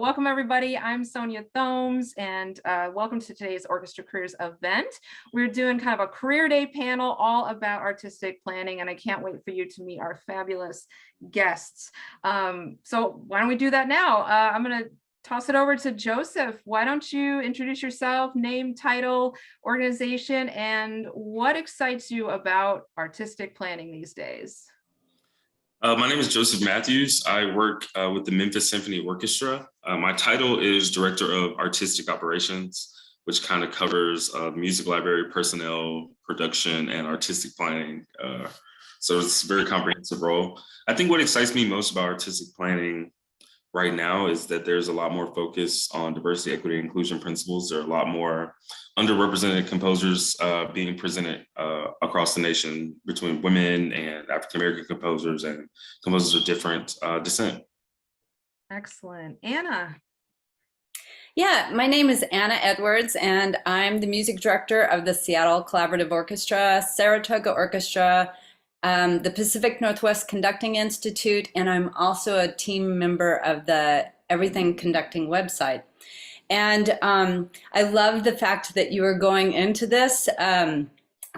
Welcome everybody, I'm Sonia Thomes and welcome to today's Orchestra Careers event. We're doing kind of a career day panel all about artistic planning and I can't wait for you to meet our fabulous guests. So why don't we do that now? I'm gonna toss it over to Joseph. Why don't you introduce yourself, name, title, organization, and what excites you about artistic planning these days? My name is Joseph Matthews. I work with the Memphis Symphony Orchestra. My title is Director of Artistic Operations, which kind of covers music library, personnel, production, and artistic planning. So it's a very comprehensive role. I think what excites me most about artistic planning right now is that there's a lot more focus on diversity, equity, and inclusion principles. There are a lot more underrepresented composers being presented across the nation between women and African-American composers and composers of different descent. Excellent. Anna. Yeah, my name is Anna Edwards, and I'm the music director of the Seattle Collaborative Orchestra, Saratoga Orchestra, the Pacific Northwest Conducting Institute, and I'm also a team member of the Everything Conducting website. And I love the fact that you are going into this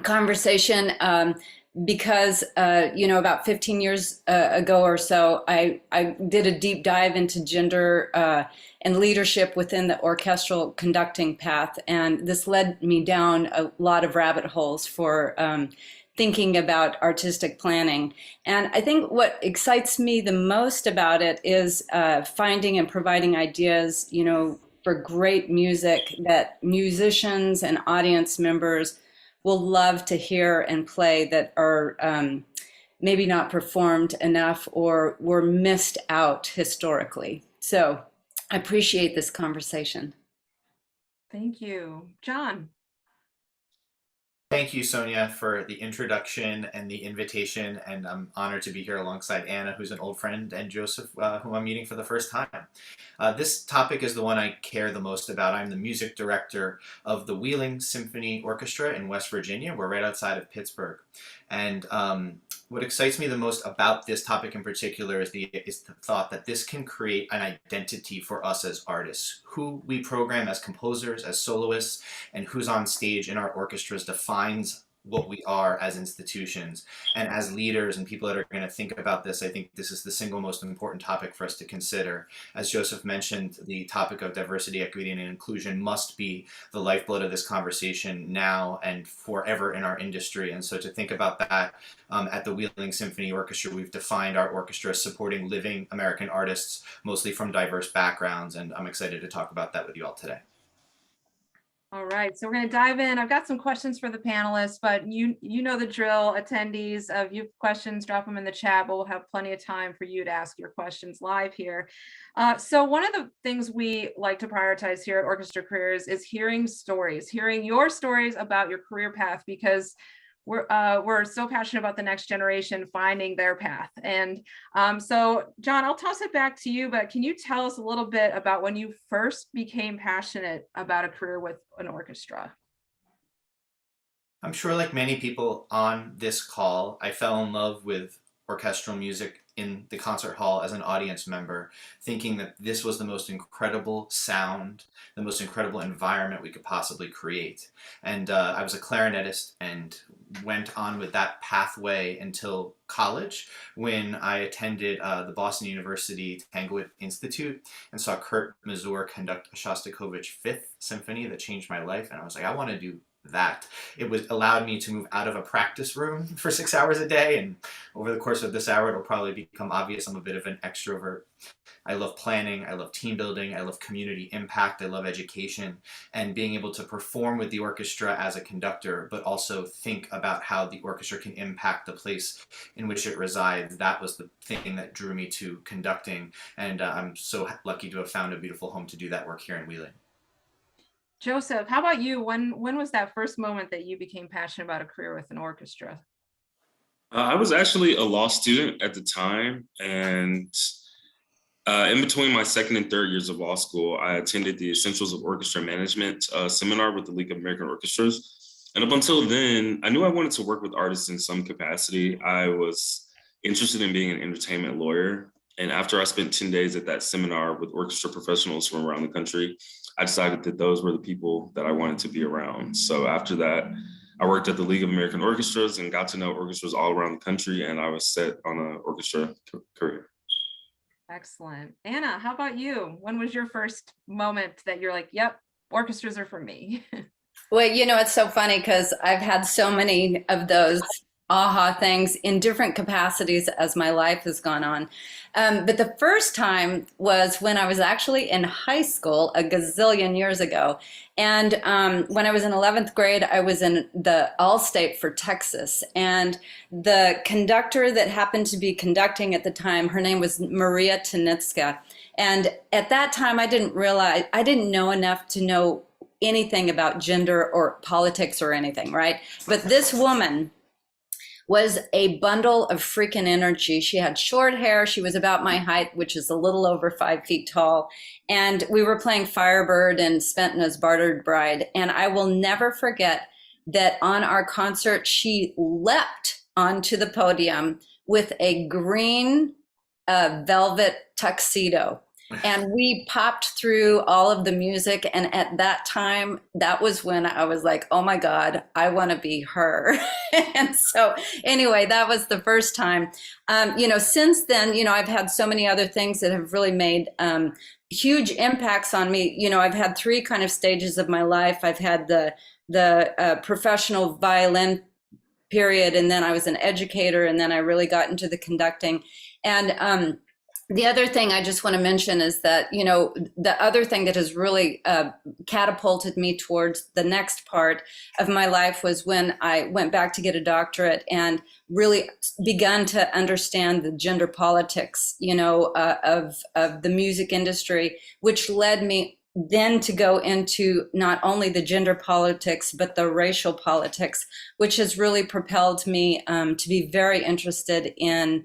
conversation because, about 15 years ago or so, I did a deep dive into gender and leadership within the orchestral conducting path. And this led me down a lot of rabbit holes for thinking about artistic planning. And I think what excites me the most about it is finding and providing ideas, for great music that musicians and audience members will love to hear and play that are maybe not performed enough or were missed out historically. So I appreciate this conversation. Thank you. John. Thank you, Sonia, for the introduction and the invitation, and I'm honored to be here alongside Anna, who's an old friend, and Joseph, who I'm meeting for the first time. This topic is the one I care the most about. I'm the music director of the Wheeling Symphony Orchestra in West Virginia. We're right outside of Pittsburgh. And what excites me the most about this topic in particular is the thought that this can create an identity for us as artists. Who we program as composers, as soloists, and who's on stage in our orchestras defines what we are as institutions. And as leaders and people that are going to think about this, I think this is the single most important topic for us to consider. As Joseph mentioned, the topic of diversity, equity, and inclusion must be the lifeblood of this conversation now and forever in our industry. And so to think about that, at the Wheeling Symphony Orchestra, we've defined our orchestra as supporting living American artists, mostly from diverse backgrounds. And I'm excited to talk about that with you all today. All right, so we're going to dive in. I've got some questions for the panelists, but you know the drill, attendees. If you have questions, drop them in the chat, but we'll have plenty of time for you to ask your questions live here. So one of the things we like to prioritize here at Orchestra Careers is hearing stories, hearing your stories about your career path, because we're so passionate about the next generation finding their path. And so John, I'll toss it back to you, but can you tell us a little bit about when you first became passionate about a career with an orchestra? I'm sure, like many people on this call, I fell in love with orchestral music in the concert hall as an audience member, thinking that this was the most incredible sound, the most incredible environment we could possibly create. And I was a clarinetist and went on with that pathway until college, when I attended the Boston University Tanglewood Institute and saw Kurt Masur conduct a Shostakovich Fifth Symphony that changed my life. And I was like, I want to do that. It allowed me to move out of a practice room for 6 hours a day, and over the course of this hour it'll probably become obvious I'm a bit of an extrovert. I love planning, I love team building, I love community impact, I love education, and being able to perform with the orchestra as a conductor, but also think about how the orchestra can impact the place in which it resides. That was the thing that drew me to conducting, and I'm so lucky to have found a beautiful home to do that work here in Wheeling. Joseph, how about you? When was that first moment that you became passionate about a career with an orchestra? I was actually a law student at the time, and in between my second and third years of law school, I attended the Essentials of Orchestra Management seminar with the League of American Orchestras. And up until then, I knew I wanted to work with artists in some capacity. I was interested in being an entertainment lawyer, And after I spent 10 days at that seminar with orchestra professionals from around the country, I decided that those were the people that I wanted to be around. So after that, I worked at the League of American Orchestras and got to know orchestras all around the country, and I was set on an orchestra career. Excellent. Anna, how about you? When was your first moment that you're like, yep, orchestras are for me? Well, it's so funny because I've had so many of those aha things in different capacities as my life has gone on. But the first time was when I was actually in high school a gazillion years ago. And when I was in 11th grade, I was in the All-State for Texas. And the conductor that happened to be conducting at the time, her name was Maria Tanitska. And at that time, I didn't know enough to know anything about gender or politics or anything, right? But this woman was a bundle of freaking energy. She had short hair. She was about my height, which is a little over 5 feet tall. And we were playing Firebird and Spentna's Bartered Bride. And I will never forget that on our concert, she leapt onto the podium with a green velvet tuxedo. And we popped through all of the music. And at that time, that was when I was like, oh my God, I want to be her. And so anyway, that was the first time. Since then, I've had so many other things that have really made huge impacts on me. I've had 3 kind of stages of my life. I've had the professional violin period, and then I was an educator, and then I really got into the conducting. And the other thing I just want to mention is that, the other thing that has really catapulted me towards the next part of my life was when I went back to get a doctorate and really begun to understand the gender politics, of the music industry, which led me then to go into not only the gender politics, but the racial politics, which has really propelled me to be very interested in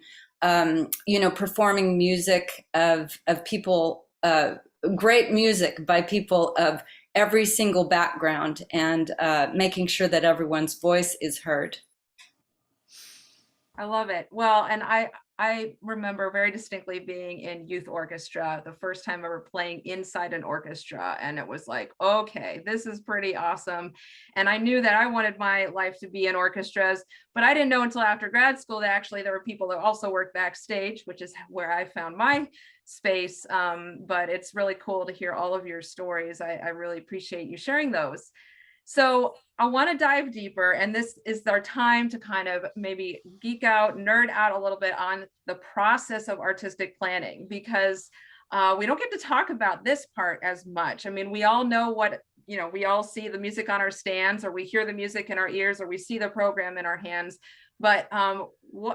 performing music of people, great music by people of every single background, and making sure that everyone's voice is heard. I love it. Well, and I remember very distinctly being in youth orchestra, the first time ever playing inside an orchestra. And it was like, okay, this is pretty awesome. And I knew that I wanted my life to be in orchestras, but I didn't know until after grad school that actually there were people that also work backstage, which is where I found my space. But it's really cool to hear all of your stories. I really appreciate you sharing those. So I want to dive deeper, and this is our time to kind of maybe geek out, nerd out a little bit on the process of artistic planning, because we don't get to talk about this part as much. I mean, we all know what, we all see the music on our stands, or we hear the music in our ears, or we see the program in our hands. But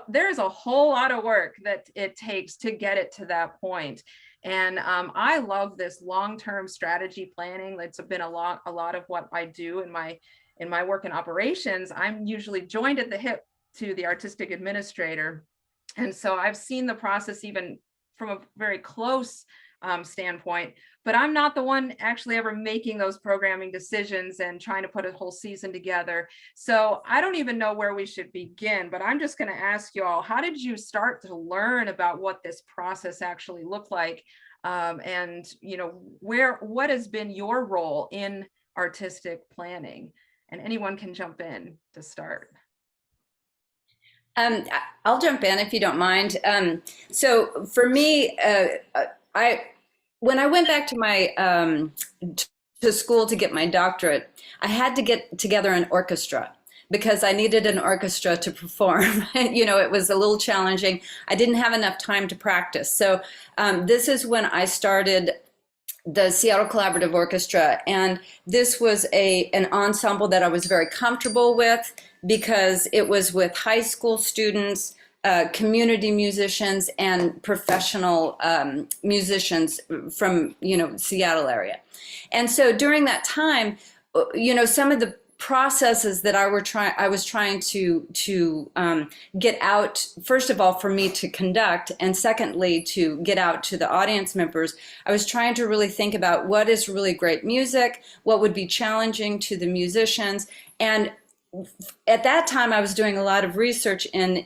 there's a whole lot of work that it takes to get it to that point. And I love this long-term strategy planning. It's been a lot of what I do in my work in operations. I'm usually joined at the hip to the artistic administrator. And so I've seen the process even from a very close standpoint, but I'm not the one actually ever making those programming decisions and trying to put a whole season together. So I don't even know where we should begin, but I'm just going to ask you all, how did you start to learn about what this process actually looked like? And what has been your role in artistic planning? And anyone can jump in to start. I'll jump in if you don't mind. So for me, when I went back to my to school to get my doctorate, I had to get together an orchestra because I needed an orchestra to perform. It was a little challenging. I didn't have enough time to practice. So this is when I started the Seattle Collaborative Orchestra. And this was an ensemble that I was very comfortable with because it was with high school students, community musicians, and professional musicians from, Seattle area. And so during that time, some of the processes that I was trying to get out, first of all, for me to conduct, and secondly, to get out to the audience members, I was trying to really think about what is really great music, what would be challenging to the musicians. And at that time, I was doing a lot of research in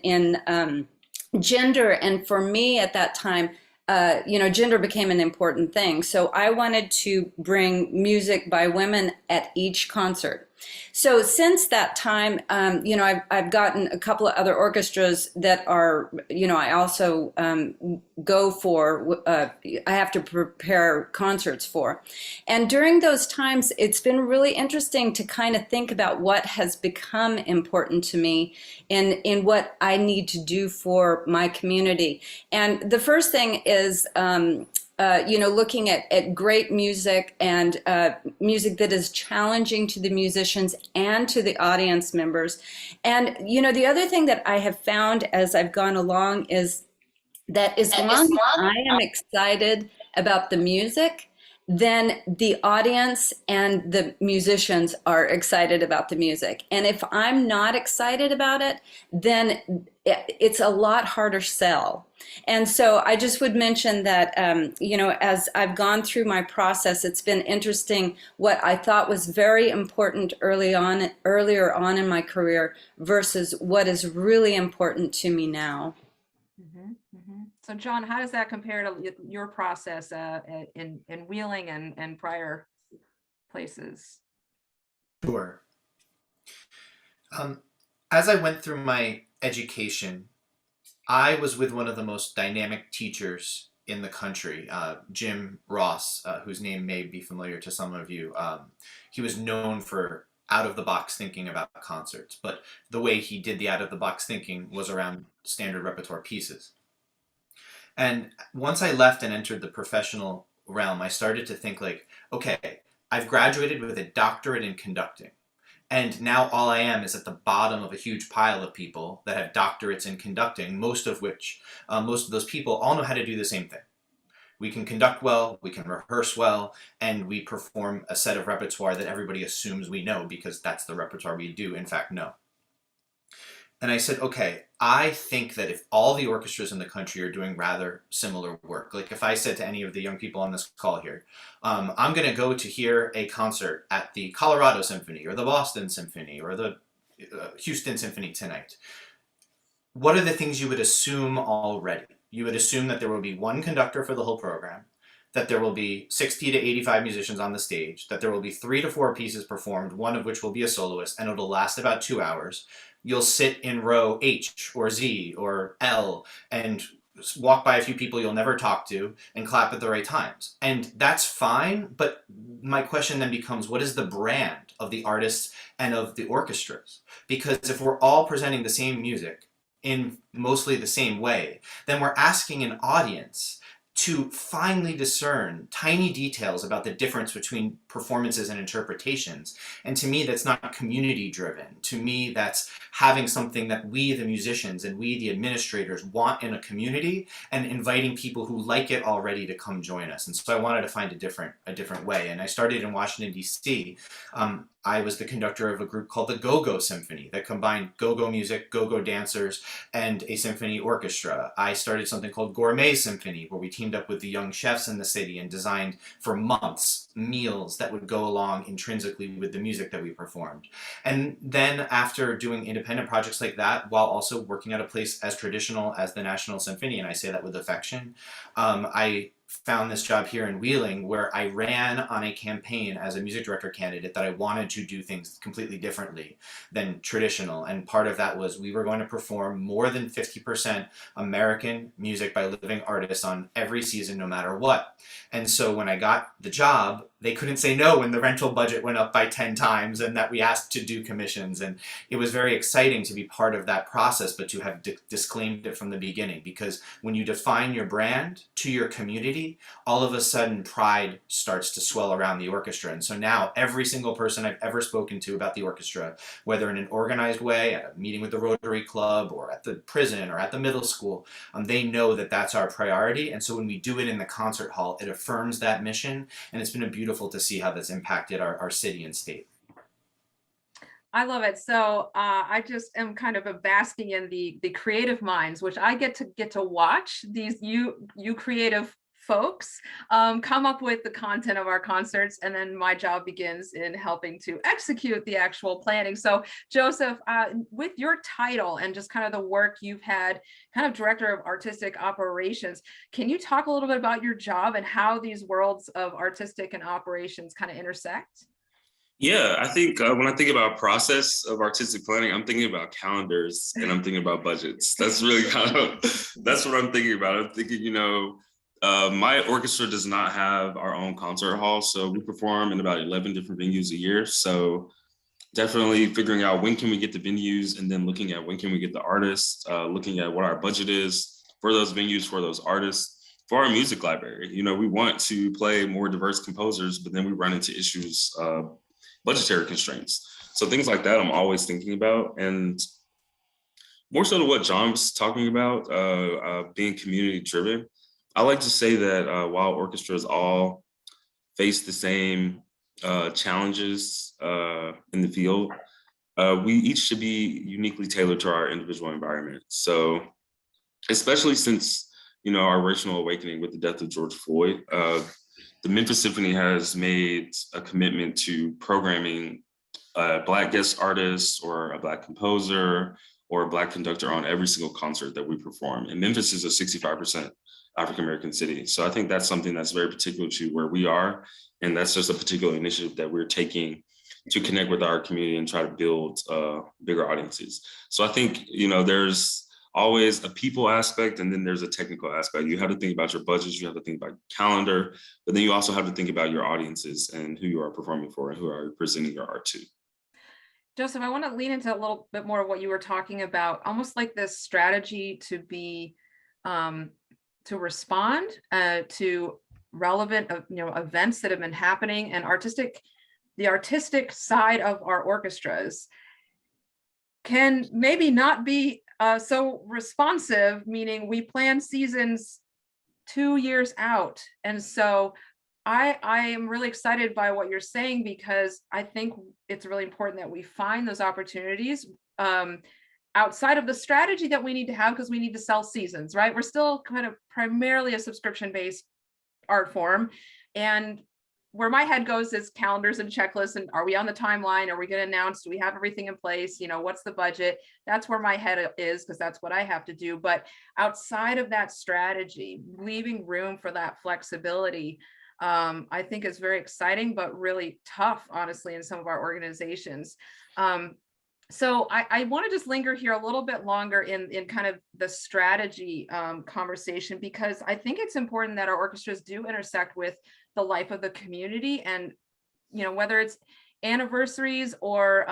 gender. And for me at that time, gender became an important thing. So I wanted to bring music by women at each concert. So since that time, I've gotten a couple of other orchestras that are, I also go for, I have to prepare concerts for. And during those times, it's been really interesting to kind of think about what has become important to me in what I need to do for my community. And the first thing is, looking at great music and music that is challenging to the musicians and to the audience members. And, the other thing that I have found as I've gone along is that as long as I am excited about the music, then the audience and the musicians are excited about the music. And if I'm not excited about it, then it's a lot harder sell. And so I just would mention that, as I've gone through my process, it's been interesting what I thought was very important earlier on in my career versus what is really important to me now. So John, how does that compare to your process in Wheeling and prior places? Sure. As I went through my education, I was with one of the most dynamic teachers in the country, Jim Ross, whose name may be familiar to some of you. He was known for out-of-the-box thinking about concerts, but the way he did the out-of-the-box thinking was around standard repertoire pieces. And once I left and entered the professional realm, I started to think like, okay, I've graduated with a doctorate in conducting. And now all I am is at the bottom of a huge pile of people that have doctorates in conducting, most of those people all know how to do the same thing. We can conduct well, we can rehearse well, and we perform a set of repertoire that everybody assumes we know because that's the repertoire we do, in fact, know. And I said, okay, I think that if all the orchestras in the country are doing rather similar work, like if I said to any of the young people on this call here, I'm going to go to hear a concert at the Colorado Symphony or the Boston Symphony or the Houston Symphony tonight, what are the things you would assume already? You would assume that there will be one conductor for the whole program, that there will be 60 to 85 musicians on the stage, that there will be 3 to 4 pieces performed, one of which will be a soloist, and it'll last about 2 hours. You'll sit in row H or Z or L and walk by a few people you'll never talk to and clap at the right times. And that's fine, but my question then becomes, what is the brand of the artists and of the orchestras? Because if we're all presenting the same music in mostly the same way, then we're asking an audience to finely discern tiny details about the difference between performances and interpretations. And to me, that's not community driven. To me, that's having something that we, the musicians, and we, the administrators, want in a community and inviting people who like it already to come join us. And so I wanted to find a different way. And I started in Washington, D.C. I was the conductor of a group called the Go-Go Symphony that combined go-go music, go-go dancers, and a symphony orchestra. I started something called Gourmet Symphony, where we teamed up with the young chefs in the city and designed for months meals that would go along intrinsically with the music that we performed. And then after doing independent projects like that, while also working at a place as traditional as the National Symphony, and I say that with affection, I found this job here in Wheeling where I ran on a campaign as a music director candidate that I wanted to do things completely differently than traditional. And part of that was we were going to perform more than 50% American music by living artists on every season, no matter what. And so when I got the job, they couldn't say no when the rental budget went up by 10 times and that we asked to do commissions. And it was very exciting to be part of that process, but to have disclaimed it from the beginning, because when you define your brand to your community, all of a sudden pride starts to swell around the orchestra. And so now every single person I've ever spoken to about the orchestra, whether in an organized way, at a meeting with the Rotary Club or at the prison or at the middle school, they know that that's our priority. And so when we do it in the concert hall, it affirms that mission. And it's been a beautiful to see how that's impacted our city and state. I love it. So I just am kind of basking in the creative minds, which I get to watch these you creative folks come up with the content of our concerts, and then my job begins in helping to execute the actual planning. So Joseph, with your title and just kind of the work you've had, kind of director of artistic operations, can you talk a little bit about your job and how these worlds of artistic and operations kind of intersect? Yeah, I think when I think about process of artistic planning, I'm thinking about calendars and I'm thinking about budgets. That's really kind of, that's what I'm thinking about. I'm thinking, my orchestra does not have our own concert hall. So we perform in about 11 different venues a year. So definitely figuring out when can we get the venues, and then looking at when can we get the artists, looking at what our budget is for those venues, for those artists, for our music library. We want to play more diverse composers, but then we run into issues, budgetary constraints. So things like that I'm always thinking about. And more so to what John was talking about, being community driven, I like to say that while orchestras all face the same challenges in the field, we each should be uniquely tailored to our individual environment. So especially since, our racial awakening with the death of George Floyd, the Memphis Symphony has made a commitment to programming a Black guest artist or a Black composer or a Black conductor on every single concert that we perform. And Memphis is a 65% African-American city. So I think that's something that's very particular to where we are. And that's just a particular initiative that we're taking to connect with our community and try to build bigger audiences. So I think, there's always a people aspect, and then there's a technical aspect. You have to think about your budgets, you have to think about calendar, but then you also have to think about your audiences and who you are performing for and who are presenting your art to. Joseph, I want to lean into a little bit more of what you were talking about, almost like this strategy to be, to respond to relevant, events that have been happening, and the artistic side of our orchestras can maybe not be so responsive, meaning we plan seasons 2 years out. And so I am really excited by what you're saying, because I think it's really important that we find those opportunities outside of the strategy that we need to have, because we need to sell seasons, right? We're still kind of primarily a subscription-based art form. And where my head goes is calendars and checklists, and are we on the timeline? Are we going to announce? Do we have everything in place? What's the budget? That's where my head is, because that's what I have to do. But outside of that strategy, leaving room for that flexibility, I think is very exciting, but really tough, honestly, in some of our organizations. So I want to just linger here a little bit longer in kind of the strategy conversation, because I think it's important that our orchestras do intersect with the life of the community, and whether it's anniversaries or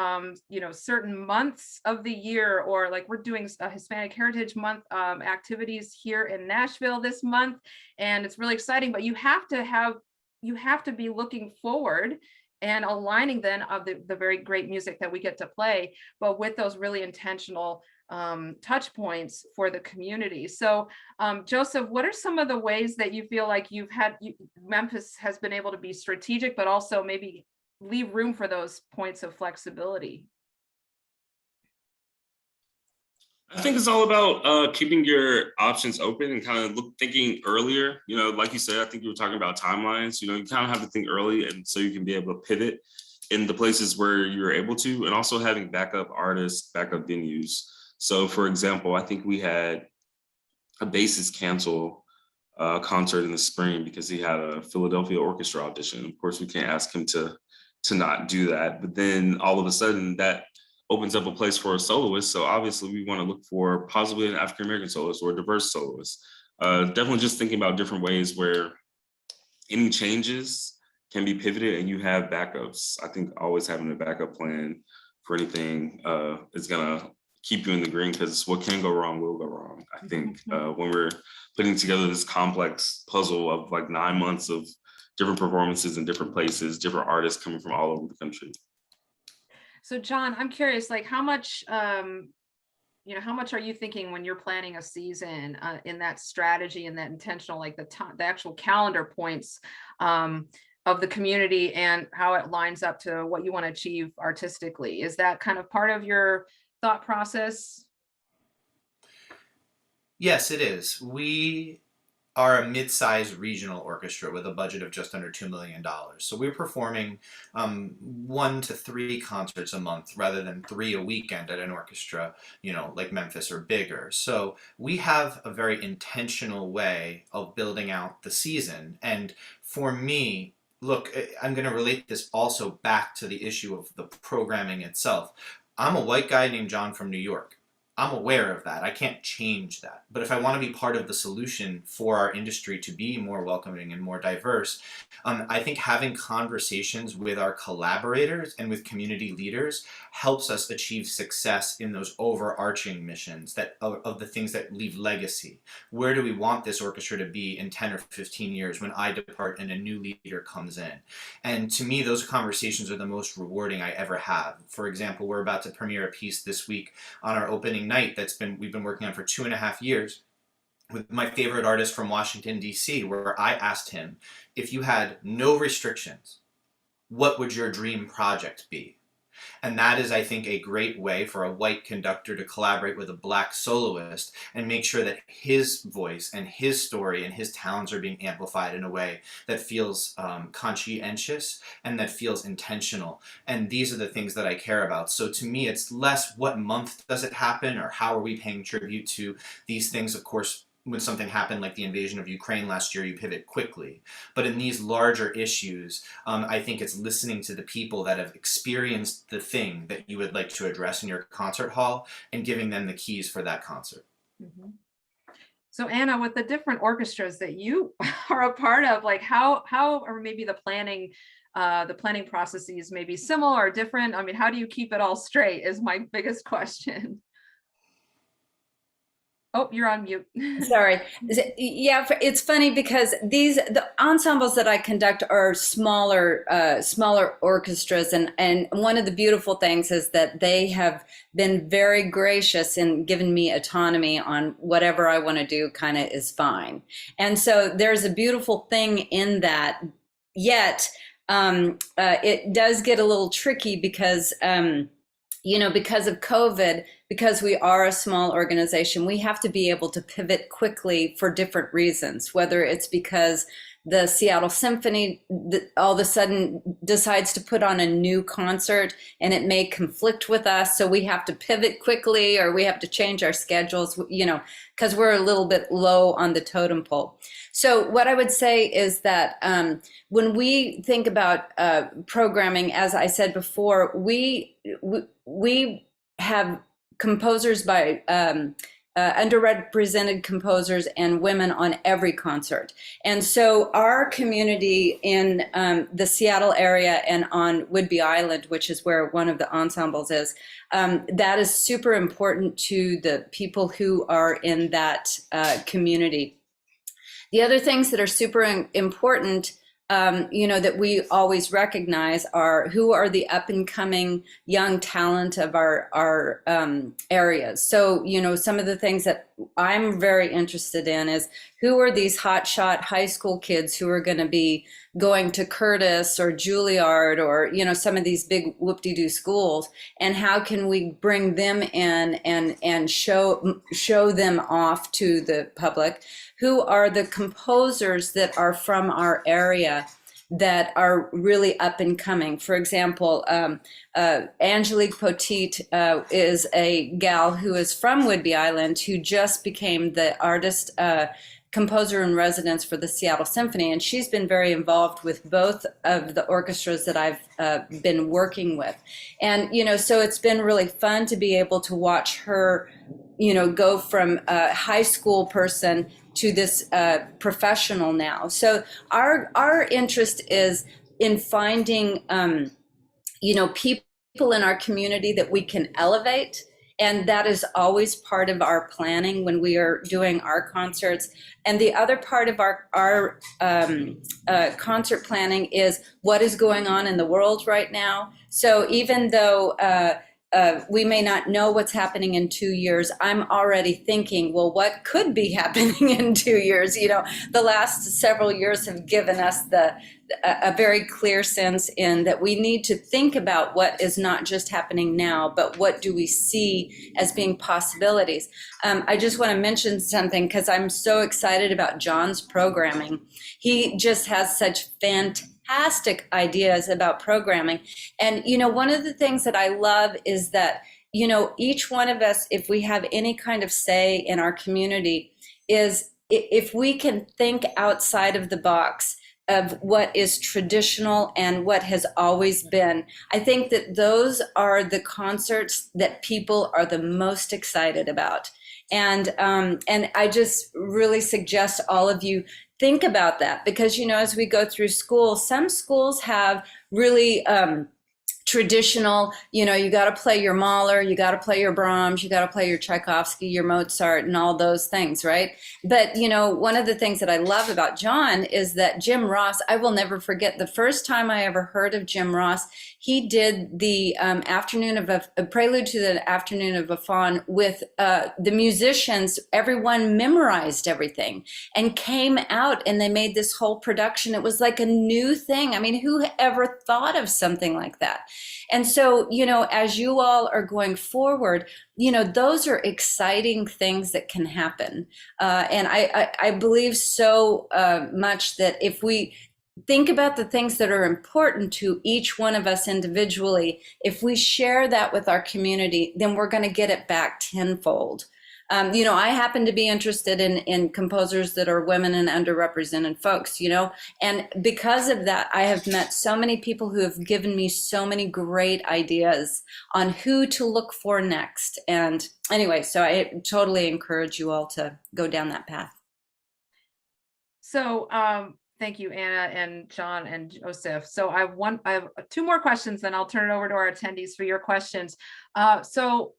certain months of the year, or like we're doing a Hispanic Heritage Month activities here in Nashville this month, and it's really exciting. But you have to be looking forward and aligning then of the very great music that we get to play, but with those really intentional touch points for the community. So Joseph, what are some of the ways that you feel like Memphis has been able to be strategic, but also maybe leave room for those points of flexibility? I think it's all about keeping your options open and kind of thinking earlier. Like you said, I think you were talking about timelines. You kind of have to think early, and so you can be able to pivot in the places where you're able to, and also having backup artists, backup venues. So for example, I think we had a bassist cancel a concert in the spring because he had a Philadelphia orchestra audition. Of course, we can't ask him to not do that, but then all of a sudden that opens up a place for a soloist. So obviously we want to look for possibly an African-American soloist or a diverse soloist. Definitely just thinking about different ways where any changes can be pivoted and you have backups. I think always having a backup plan for anything is gonna keep you in the green, because what can go wrong will go wrong. I think when we're putting together this complex puzzle of like 9 months of different performances in different places, different artists coming from all over the country. So John, I'm curious, like how much are you thinking when you're planning a season in that strategy and that intentional, like the actual calendar points of the community and how it lines up to what you want to achieve artistically? Is that kind of part of your thought process? Yes, it is. We are a mid-sized regional orchestra with a budget of just under $2 million. So we're performing 1 to 3 concerts a month rather than 3 a weekend at an orchestra, like Memphis or bigger. So we have a very intentional way of building out the season. And for me, look, I'm going to relate this also back to the issue of the programming itself. I'm a white guy named John from New York. I'm aware of that. I can't change that. But if I want to be part of the solution for our industry to be more welcoming and more diverse, I think having conversations with our collaborators and with community leaders helps us achieve success in those overarching missions of the things that leave legacy. Where do we want this orchestra to be in 10 or 15 years when I depart and a new leader comes in? And to me, those conversations are the most rewarding I ever have. For example, we're about to premiere a piece this week on our opening night we've been working on for 2.5 years with my favorite artist from Washington, D.C., where I asked him, if you had no restrictions, what would your dream project be? And that is, I think, a great way for a white conductor to collaborate with a black soloist and make sure that his voice and his story and his talents are being amplified in a way that feels conscientious and that feels intentional. And these are the things that I care about. So to me, it's less what month does it happen or how are we paying tribute to these things. Of course, when something happened like the invasion of Ukraine last year, you pivot quickly. But in these larger issues, I think it's listening to the people that have experienced the thing that you would like to address in your concert hall and giving them the keys for that concert. Mm-hmm. So Anna, with the different orchestras that you are a part of, like how or maybe the planning processes may be similar or different? I mean, how do you keep it all straight is my biggest question. Oh, you're on mute. Sorry. Yeah, it's funny because the ensembles that I conduct are smaller orchestras, and one of the beautiful things is that they have been very gracious in giving me autonomy on whatever I want to do. Kind of is fine, and so there's a beautiful thing in that. Yet it does get a little tricky because. Because of COVID, because we are a small organization, we have to be able to pivot quickly for different reasons, whether it's because the Seattle Symphony all of a sudden decides to put on a new concert and it may conflict with us. So we have to pivot quickly or we have to change our schedules, because we're a little bit low on the totem pole. So what I would say is that when we think about programming, as I said before, we have composers by underrepresented composers and women on every concert. And so our community in the Seattle area and on Whidbey Island, which is where one of the ensembles is, that is super important to the people who are in that community. The other things that are super important that we always recognize are who are the up and coming young talent of our areas. So, some of the things that I'm very interested in is who are these hotshot high school kids who are going to be going to Curtis or Juilliard or, some of these big whoop-de-doo schools, and how can we bring them in and show them off to the public? Who are the composers that are from our area that are really up and coming? For example, Angelique Poteet is a gal who is from Whidbey Island who just became the artist composer in residence for the Seattle Symphony, and she's been very involved with both of the orchestras that I've been working with. And so it's been really fun to be able to watch her go from a high school person to this professional now. So our interest is in finding people in our community that we can elevate, and that is always part of our planning when we are doing our concerts. And the other part of our concert planning is what is going on in the world right now. So even though we may not know what's happening in 2 years. I'm already thinking, well, what could be happening in 2 years? You know, the last several years have given us a very clear sense in that we need to think about what is not just happening now, but what do we see as being possibilities. I just want to mention something because I'm so excited about John's programming. He just has such fantastic ideas about programming. And, you know, one of the things that I love is that, you know, each one of us, if we have any kind of say in our community, is if we can think outside of the box of what is traditional and what has always been. I think that those are the concerts that people are the most excited about. And I just really suggest all of you think about that, because, you know, as we go through school, some schools have really traditional, you know, you got to play your Mahler, you got to play your Brahms, you got to play your Tchaikovsky, your Mozart, and all those things, right? But, you know, one of the things that I love about John is that Jim Ross, I will never forget the first time I ever heard of Jim Ross. He did the afternoon of a prelude to the Afternoon of a Faun with the musicians. Everyone memorized everything and came out, and they made this whole production. It was like a new thing. I mean, who ever thought of something like that? And so, you know, as you all are going forward, you know, those are exciting things that can happen. And I believe so much that if we think about the things that are important to each one of us individually, if we share that with our community, then we're going to get it back tenfold. You know, I happen to be interested in composers that are women and underrepresented folks, you know, and because of that, I have met so many people who have given me so many great ideas on who to look for next. And anyway, so I totally encourage you all to go down that path. So thank you, Anna and John and Joseph. So I have 2 more questions, then I'll turn it over to our attendees for your questions. So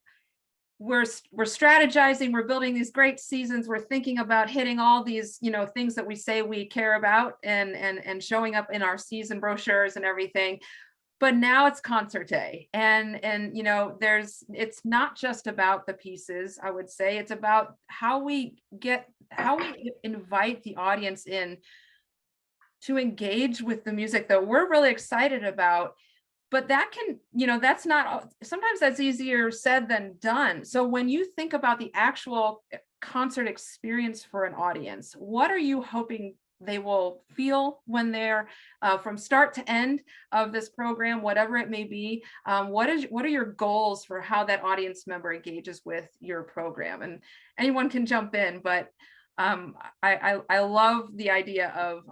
we're strategizing, we're building these great seasons, we're thinking about hitting all these, you know, things that we say we care about and showing up in our season brochures and everything. But now it's concert day, and you know, it's not just about the pieces. I would say it's about how we invite the audience in to engage with the music that we're really excited about. But that can, you know, that's not, sometimes that's easier said than done. So when you think about the actual concert experience for an audience, what are you hoping they will feel when they're from start to end of this program, whatever it may be? What are your goals for how that audience member engages with your program? And anyone can jump in, but I love the idea of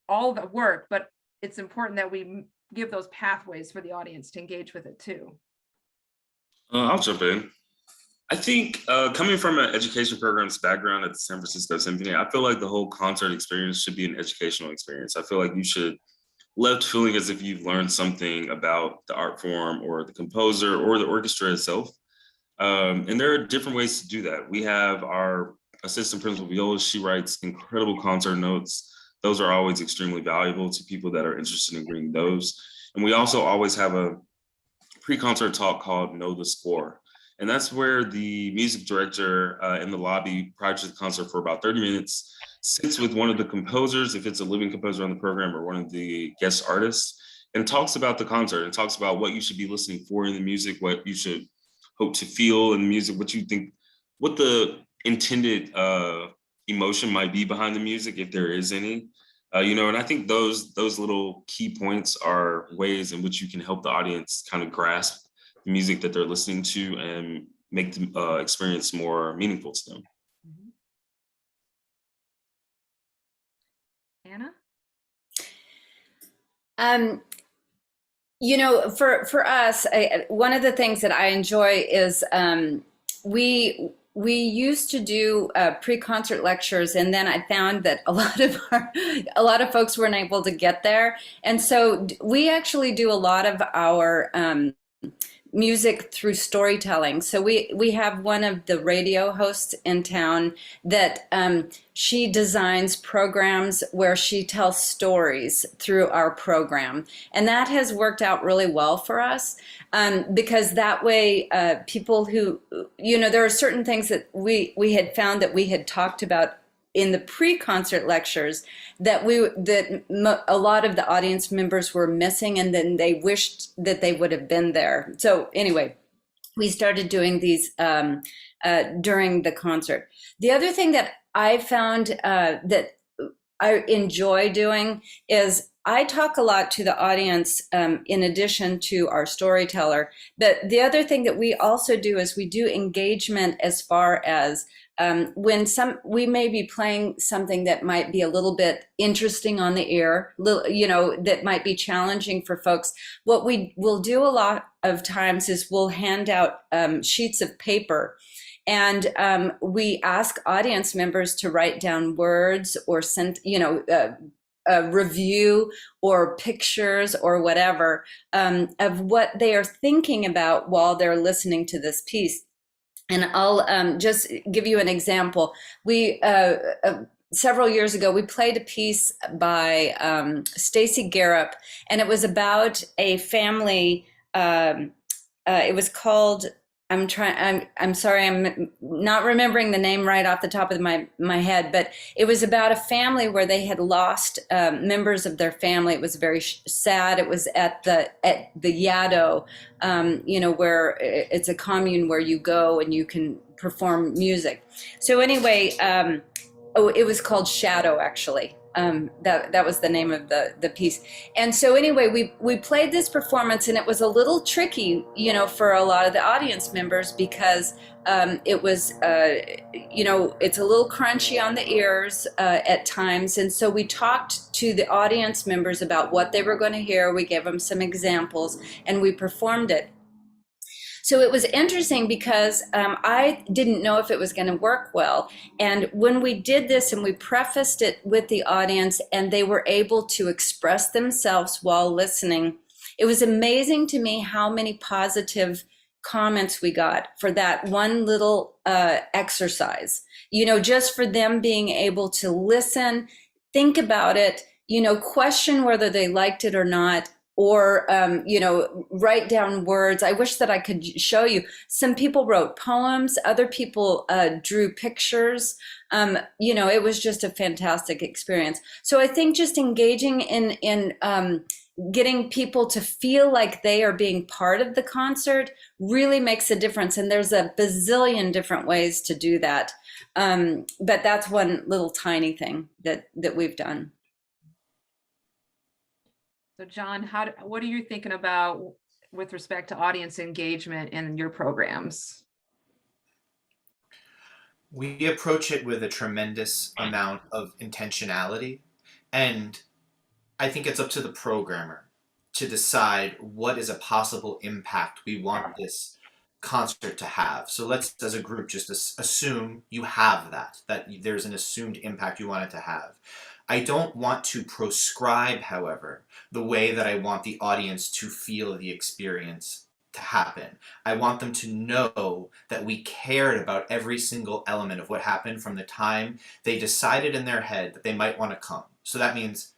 all the work, but it's important that we give those pathways for the audience to engage with it too. I'll jump in. I think coming from an education programs background at the San Francisco Symphony, I feel like the whole concert experience should be an educational experience. I feel like you should left feeling as if you've learned something about the art form or the composer or the orchestra itself. And there are different ways to do that. We have our assistant principal Viola. She writes incredible concert notes. Those are always extremely valuable to people that are interested in reading those. And we also always have a pre-concert talk called Know the Score. And that's where the music director in the lobby prior to the concert for about 30 minutes sits with one of the composers, if it's a living composer on the program, or one of the guest artists, and talks about the concert and talks about what you should be listening for in the music, what you should hope to feel in the music, what you think, what the intended emotion might be behind the music, if there is any. You know, and I think those little key points are ways in which you can help the audience kind of grasp the music that they're listening to and make the experience more meaningful to them. Anna? You know, for us, one of the things that I enjoy is we used to do pre-concert lectures, and then I found that a lot of folks weren't able to get there, and so we actually do a lot of our music through storytelling. So we have one of the radio hosts in town that she designs programs where she tells stories through our program, and that has worked out really well for us, because that way people who, there are certain things that we had found that we had talked about in the pre-concert lectures that a lot of the audience members were missing, and then they wished that they would have been there. So anyway, we started doing these during the concert. The other thing that I found that I enjoy doing is I talk a lot to the audience in addition to our storyteller. But the other thing that we also do is we do engagement as far as when we may be playing something that might be a little bit interesting on the ear, that might be challenging for folks. What we will do a lot of times is we'll hand out sheets of paper, and we ask audience members to write down words or send, a review or pictures or whatever of what they are thinking about while they're listening to this piece. And I'll just give you an example. We several years ago, we played a piece by Stacey Garrop, and it was about a family. It was called. I'm sorry, I'm not remembering the name right off the top of my head, but it was about a family where they had lost members of their family. It was very sad. It was at the Yaddo, where it's a commune where you go and you can perform music. So anyway, it was called Shadow, actually. That was the name of the piece. And so anyway, we played this performance, and it was a little tricky, for a lot of the audience members, because it was, it's a little crunchy on the ears at times. And so we talked to the audience members about what they were going to hear. We gave them some examples, and we performed it. So it was interesting because I didn't know if it was going to work well. And when we did this and we prefaced it with the audience and they were able to express themselves while listening, it was amazing to me how many positive comments we got for that one little exercise. Just for them being able to listen, think about it, question whether they liked it or not, or, write down words. I wish that I could show you. Some people wrote poems, other people drew pictures. It was just a fantastic experience. So I think just engaging in getting people to feel like they are being part of the concert really makes a difference. And there's a bazillion different ways to do that. But that's one little tiny thing that we've done. So John, what are you thinking about with respect to audience engagement in your programs? We approach it with a tremendous amount of intentionality, and I think it's up to the programmer to decide what is a possible impact we want this concert to have. So let's, as a group, just assume you have that there's an assumed impact you want it to have. I don't want to proscribe, however, the way that I want the audience to feel the experience to happen. I want them to know that we cared about every single element of what happened from the time they decided in their head that they might want to come. So that means,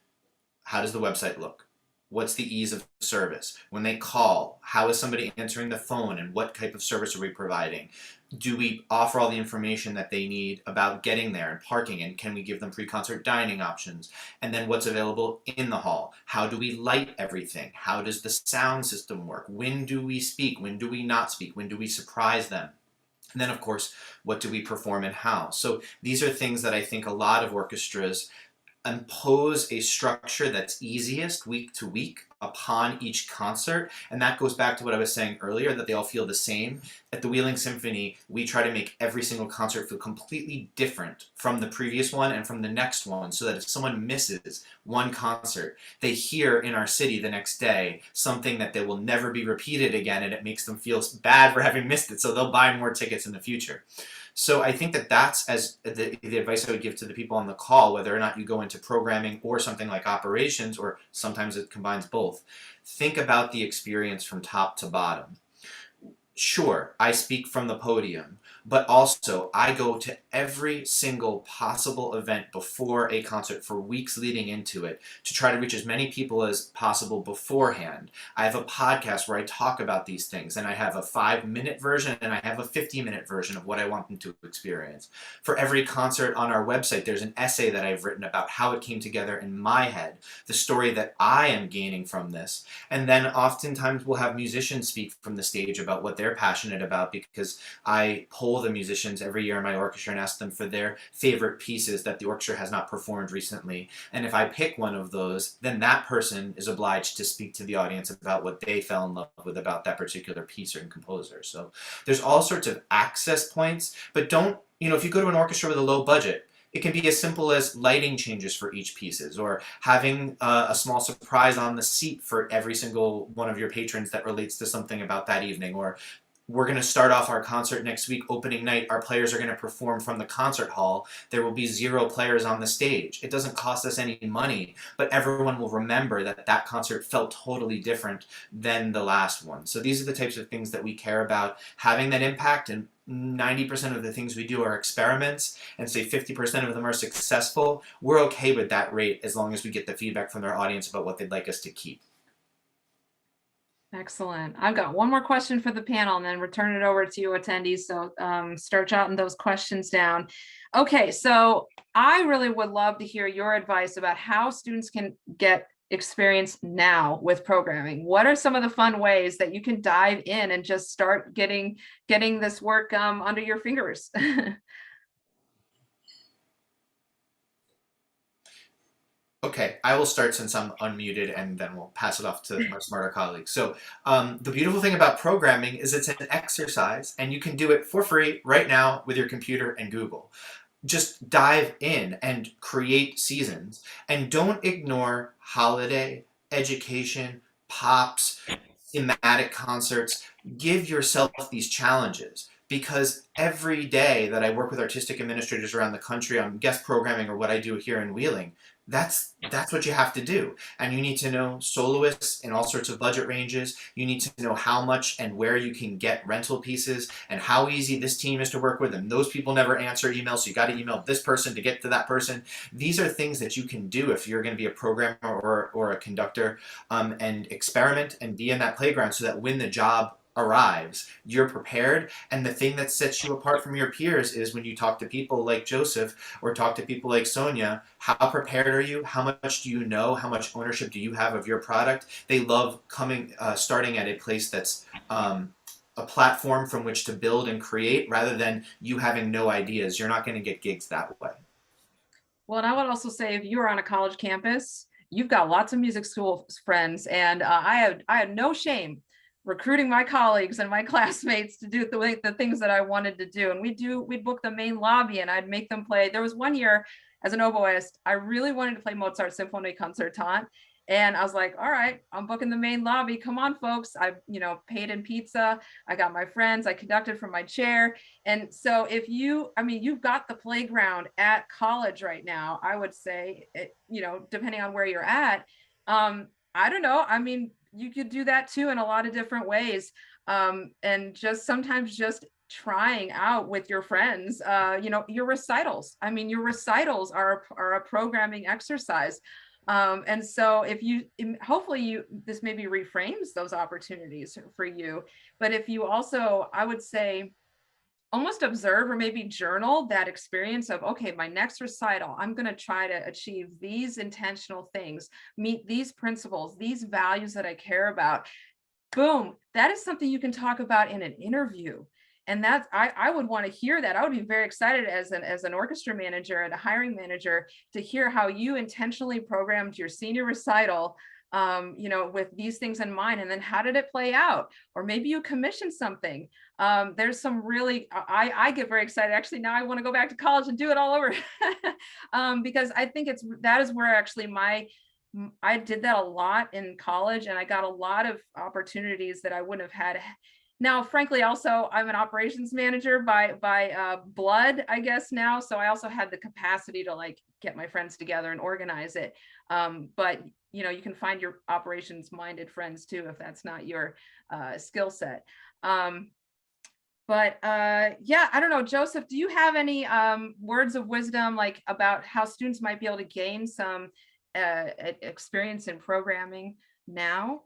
how does the website look? What's the ease of service? When they call, how is somebody answering the phone, and what type of service are we providing? Do we offer all the information that they need about getting there and parking, and can we give them pre-concert dining options? And then what's available in the hall? How do we light everything? How does the sound system work? When do we speak? When do we not speak? When do we surprise them? And then, of course, what do we perform and how? So these are things that I think a lot of orchestras impose a structure that's easiest week to week upon each concert. And that goes back to what I was saying earlier, that they all feel the same. At the Wheeling Symphony, we try to make every single concert feel completely different from the previous one and from the next one, so that if someone misses one concert, they hear in our city the next day something that they will never be repeated again, and it makes them feel bad for having missed it, so they'll buy more tickets in the future. So I think that that's as the advice I would give to the people on the call, whether or not you go into programming or something like operations, or sometimes it combines both. Think about the experience from top to bottom. sure, I speak from the podium, but also I go to every single possible event before a concert for weeks leading into it to try to reach as many people as possible beforehand. I have a podcast where I talk about these things, and I have a 5-minute version and I have a 50-minute version of what I want them to experience. For every concert on our website, there's an essay that I've written about how it came together in my head, the story that I am gaining from this. And then oftentimes we'll have musicians speak from the stage about what they're passionate about, because I poll the musicians every year in my orchestra and ask them for their favorite pieces that the orchestra has not performed recently. And if I pick one of those, then that person is obliged to speak to the audience about what they fell in love with about that particular piece or composer. So there's all sorts of access points, but don't, if you go to an orchestra with a low budget, it can be as simple as lighting changes for each pieces, or having a small surprise on the seat for every single one of your patrons that relates to something about that evening. Or we're going to start off our concert next week, opening night. Our players are going to perform from the concert hall. There will be 0 players on the stage. It doesn't cost us any money, but everyone will remember that that concert felt totally different than the last one. So these are the types of things that we care about having that impact. And 90% of the things we do are experiments, and say 50% of them are successful. We're okay with that rate as long as we get the feedback from our audience about what they'd like us to keep. Excellent. I've got one more question for the panel and then return it over to you attendees. So start jotting those questions down. Okay, so I really would love to hear your advice about how students can get experience now with programming. What are some of the fun ways that you can dive in and just start getting this work under your fingers? Okay, I will start since I'm unmuted, and then we'll pass it off to my smarter colleagues. So the beautiful thing about programming is it's an exercise, and you can do it for free right now with your computer and Google. Just dive in and create seasons, and don't ignore holiday, education, pops, thematic concerts. Give yourself these challenges, because every day that I work with artistic administrators around the country on guest programming or what I do here in Wheeling, that's what you have to do. And you need to know soloists in all sorts of budget ranges. You need to know how much and where you can get rental pieces, and how easy this team is to work with. And those people never answer emails, so you got to email this person to get to that person. These are things that you can do if you're going to be a programmer or a conductor, and experiment and be in that playground, so that when the job arrives, you're prepared. And the thing that sets you apart from your peers is when you talk to people like Joseph or talk to people like Sonia. How prepared are you? How much do you know? How much ownership do you have of your product? They love starting at a place that's a platform from which to build and create, rather than you having no ideas. You're not going to get gigs that way. Well, and I would also say, if you're on a college campus, you've got lots of music school friends, and I had no shame recruiting my colleagues and my classmates to do the things that I wanted to do. And we'd book the main lobby, and I'd make them play. There was one year as an oboist, I really wanted to play Mozart Symphony Concertante. And I was like, all right, I'm booking the main lobby. Come on, folks. I, paid in pizza. I got my friends. I conducted from my chair. And so you've got the playground at college right now, I would say, depending on where you're at. I don't know. I mean, you could do that too in a lot of different ways. And sometimes just trying out with your friends, your recitals. I mean, your recitals are a programming exercise. And so hopefully this maybe reframes those opportunities for you. But if you also, I would say, almost observe or maybe journal that experience of, okay, my next recital, I'm going to try to achieve these intentional things, meet these principles, these values that I care about. Boom, that is something you can talk about in an interview. And that's, I would want to hear that. I would be very excited as an orchestra manager and a hiring manager to hear how you intentionally programmed your senior recital, with these things in mind. And then how did it play out? Or maybe you commissioned something. There's some really, I get very excited. Actually, now I want to go back to college and do it all over because I think that is where actually I did that a lot in college, and I got a lot of opportunities that I wouldn't have had. Now, frankly, also, I'm an operations manager by blood, I guess now. So I also had the capacity to get my friends together and organize it. But you can find your operations minded friends too, if that's not your skill set. But yeah, I don't know, Joseph, do you have any words of wisdom, like about how students might be able to gain some experience in programming now?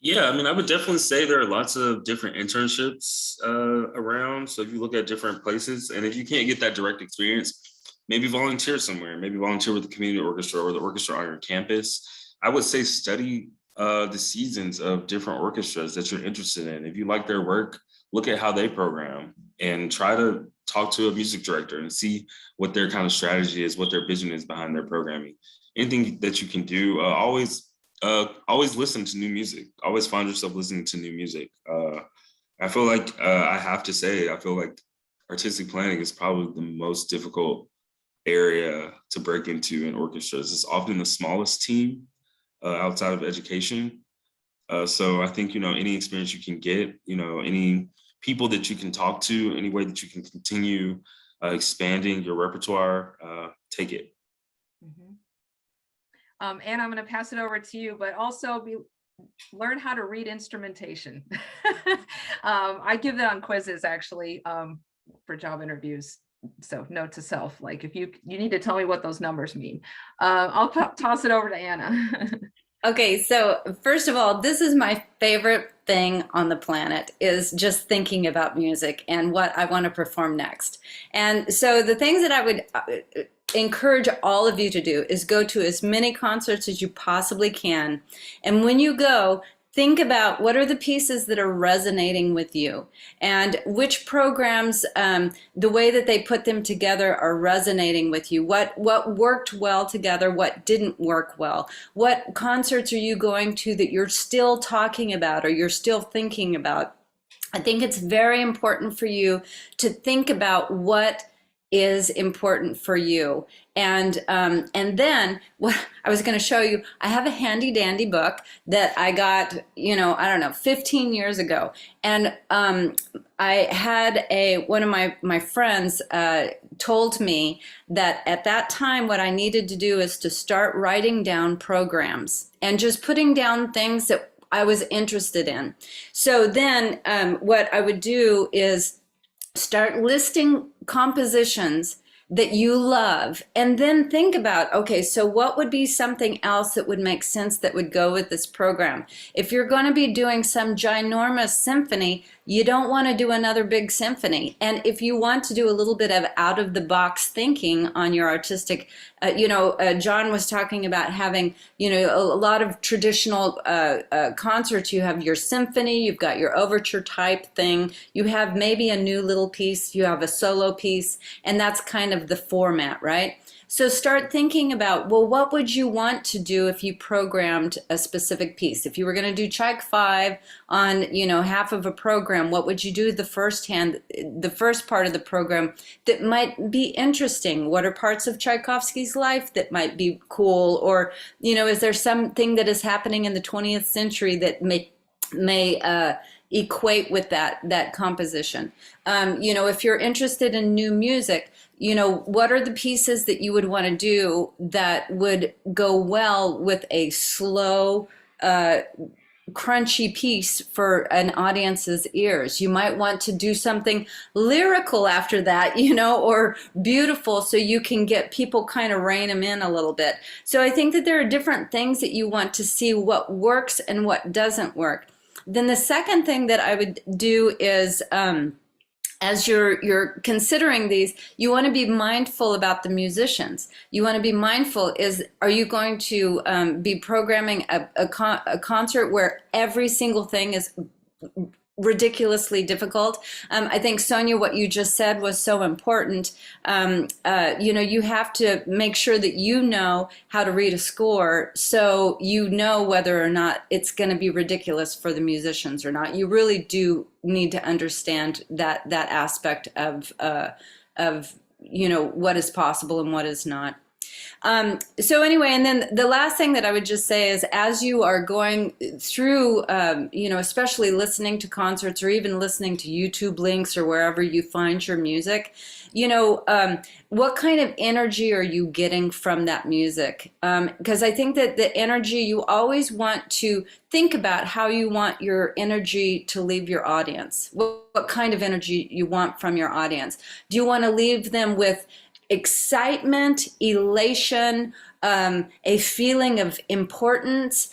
Yeah, I mean, I would definitely say there are lots of different internships around. So if you look at different places, and if you can't get that direct experience, maybe volunteer somewhere, maybe volunteer with the community orchestra or the orchestra on your campus. I would say study the seasons of different orchestras that you're interested in. If you like their work, look at how they program and try to talk to a music director and see what their kind of strategy is, what their vision is behind their programming. Anything that you can do, always listen to new music. Always find yourself listening to new music. I feel like I have to say, I feel like artistic planning is probably the most difficult area to break into in orchestras. It's often the smallest team outside of education. So I think, any experience you can get, any people that you can talk to, any way that you can continue expanding your repertoire, take it. Mhm. Anna, I'm going to pass it over to you, but also learn how to read instrumentation. I give that on quizzes actually for job interviews. So note to self, like if you need to tell me what those numbers mean. I'll toss it over to Anna. Okay, so first of all, this is my favorite thing on the planet, is just thinking about music and what I want to perform next. And so the things that I would encourage all of you to do is go to as many concerts as you possibly can. And when you go, think about what are the pieces that are resonating with you, and which programs, the way that they put them together are resonating with you. What worked well together, what didn't work well. What concerts are you going to that you're still talking about or you're still thinking about? I think it's very important for you to think about what is important for you. And then what I was going to show you, I have a handy dandy book that I got, I don't know, 15 years ago. And I had one of my friends told me that at that time, what I needed to do is to start writing down programs and just putting down things that I was interested in. So then what I would do is start listing compositions that you love, and then think about, okay, so what would be something else that would make sense that would go with this program? If you're going to be doing some ginormous symphony, you don't want to do another big symphony. And if you want to do a little bit of out of the box thinking on your artistic, John was talking about having, a lot of traditional concerts. You have your symphony, you've got your overture type thing, you have maybe a new little piece, you have a solo piece, and that's kind of the format, right? So start thinking about, well, what would you want to do if you programmed a specific piece? If you were going to do Tchaik 5 on, half of a program, what would you do the first part of the program that might be interesting? What are parts of Tchaikovsky's life that might be cool? Or, is there something that is happening in the 20th century that may equate with that composition? If you're interested in new music, what are the pieces that you would want to do that would go well with a slow, crunchy piece for an audience's ears? You might want to do something lyrical after that, or beautiful, so you can get people kind of rein them in a little bit. So I think that there are different things that you want to see what works and what doesn't work. Then the second thing that I would do is, as you're considering these, you want to be mindful about the musicians. You want to be mindful, are you going to be programming a concert where every single thing is ridiculously difficult? I think, Sonia, what you just said was so important. You have to make sure that you know how to read a score, so you know whether or not it's going to be ridiculous for the musicians or not. You really do need to understand that aspect of what is possible and what is not. So anyway, and then the last thing that I would just say is, as you are going through, especially listening to concerts or even listening to YouTube links or wherever you find your music, what kind of energy are you getting from that music? Because I think that the energy, you always want to think about how you want your energy to leave your audience. What kind of energy you want from your audience? Do you want to leave them with excitement, elation, a feeling of importance?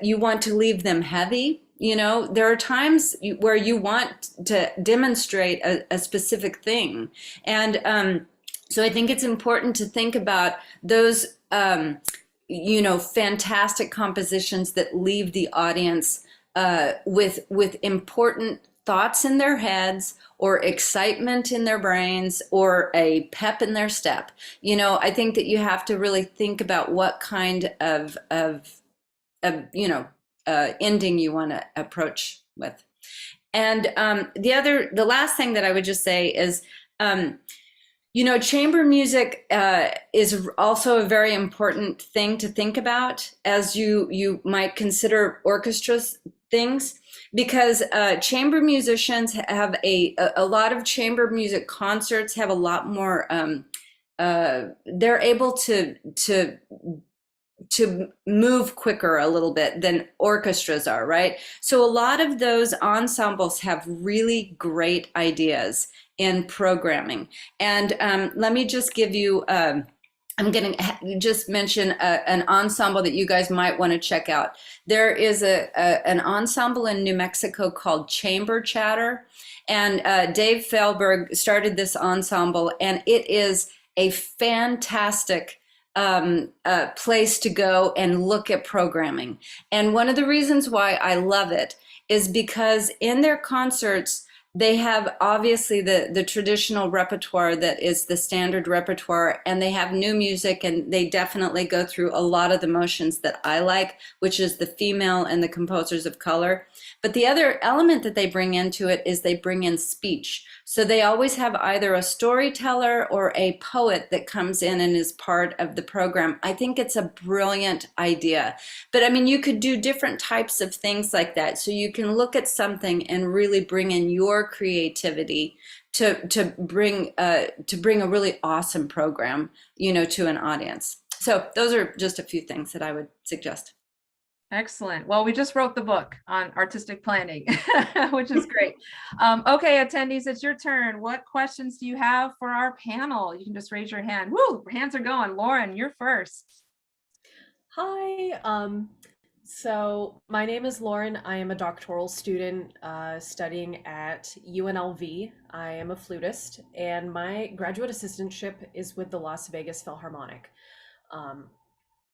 You want to leave them heavy? There are times where you want to demonstrate a specific thing. And so I think it's important to think about those, fantastic compositions that leave the audience with important thoughts in their heads, or excitement in their brains, or a pep in their step. I think that you have to really think about what kind of ending you want to approach with. And the last thing that I would just say is, chamber music is also a very important thing to think about as you might consider orchestra things, because chamber musicians have a lot of chamber music concerts have a lot more. They're able to move quicker a little bit than orchestras are, right? So a lot of those ensembles have really great ideas in programming. And let me just give you, I'm going to just mention an ensemble that you guys might want to check out. There is an ensemble in New Mexico called Chamber Chatter. And Dave Fehlberg started this ensemble, and it is a fantastic place to go and look at programming. And one of the reasons why I love it is because in their concerts, they have obviously the traditional repertoire that is the standard repertoire, and they have new music, and they definitely go through a lot of the motions that I like, which is the female and the composers of color. But the other element that they bring into it is they bring in speech. So they always have either a storyteller or a poet that comes in and is part of the program. I think it's a brilliant idea. But I mean, you could do different types of things like that. So you can look at something and really bring in your creativity to bring a really awesome program, to an audience. So those are just a few things that I would suggest. Excellent. Well, we just wrote the book on artistic planning, which is great. Okay, attendees, it's your turn. What questions do you have for our panel? You can just raise your hand. Woo, hands are going. Lauren, you're first. Hi. So my name is Lauren. I am a doctoral student studying at UNLV. I am a flutist, and my graduate assistantship is with the Las Vegas Philharmonic.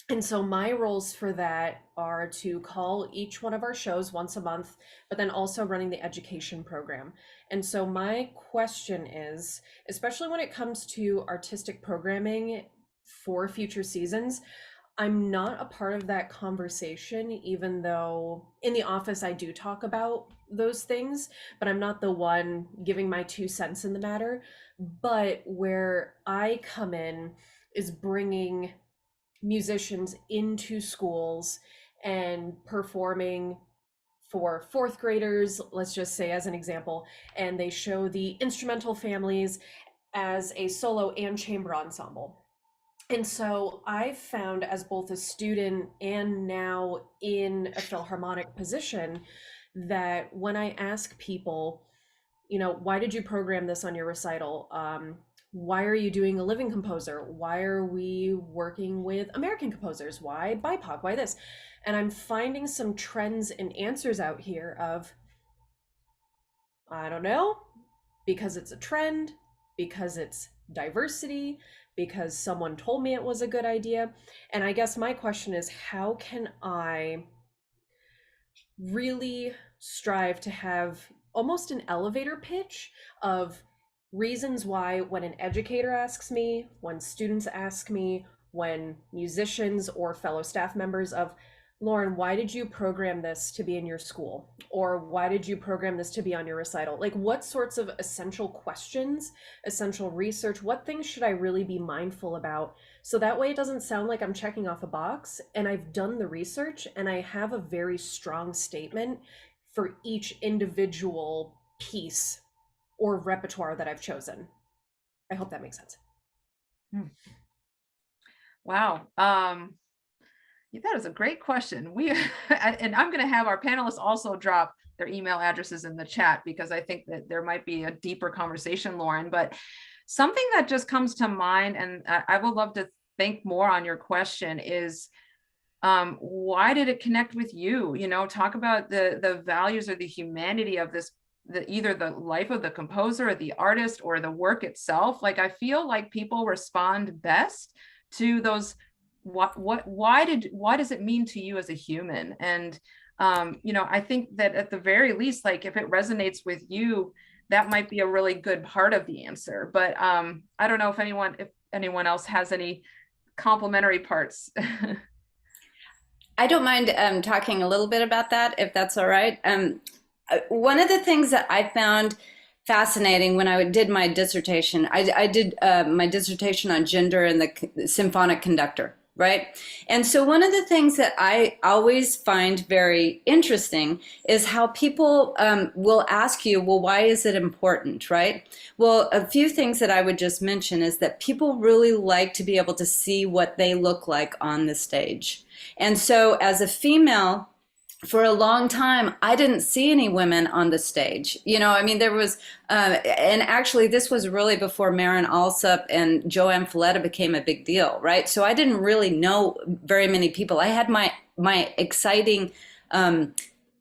And so my roles for that are to call each one of our shows once a month, but then also running the education program. And so my question is, especially when it comes to artistic programming for future seasons, I'm not a part of that conversation, even though in the office I do talk about those things, but I'm not the one giving my 2 cents in the matter. But where I come in is bringing musicians into schools and performing for 4th graders, let's just say as an example, and they show the instrumental families as a solo and chamber ensemble. And so I've found, as both a student and now in a Philharmonic position, that when I ask people, why did you program this on your recital? Why are you doing a living composer? Why are we working with American composers? Why BIPOC? Why this? And I'm finding some trends and answers out here of, I don't know, because it's a trend, because it's diversity, because someone told me it was a good idea. And I guess my question is, how can I really strive to have almost an elevator pitch of reasons why, when an educator asks me, when students ask me, when musicians or fellow staff members, of Lauren, why did you program this to be in your school? Or why did you program this to be on your recital? Like, what sorts of essential questions, essential research, what things should I really be mindful about? So that way it doesn't sound like I'm checking off a box and I've done the research and I have a very strong statement for each individual piece or repertoire that I've chosen. I hope that makes sense. Wow. That is a great question. And I'm going to have our panelists also drop their email addresses in the chat because I think that there might be a deeper conversation, Lauren. But something that just comes to mind, and I would love to think more on your question, is why did it connect with you? You know, talk about the values or the humanity of this, either the life of the composer or the artist or the work itself. Like, I feel like people respond best to those. Why does it mean to you as a human? And you know, I think that at the very least, like, if it resonates with you, that might be a really good part of the answer. But I don't know if anyone else has any complimentary parts. I don't mind talking a little bit about that, if that's all right. One of the things that I found fascinating when I did my dissertation, I did my dissertation on gender and the symphonic conductor, right? And so one of the things that I always find very interesting is how people will ask you, well, why is it important, right? Well, a few things that I would just mention is that people really like to be able to see what they look like on the stage. And so as a female, for a long time, I didn't see any women on the stage. You know, I mean, there was, and actually this was really before Marin Alsop and Joanne Falletta became a big deal, right? So I didn't really know very many people. I had my exciting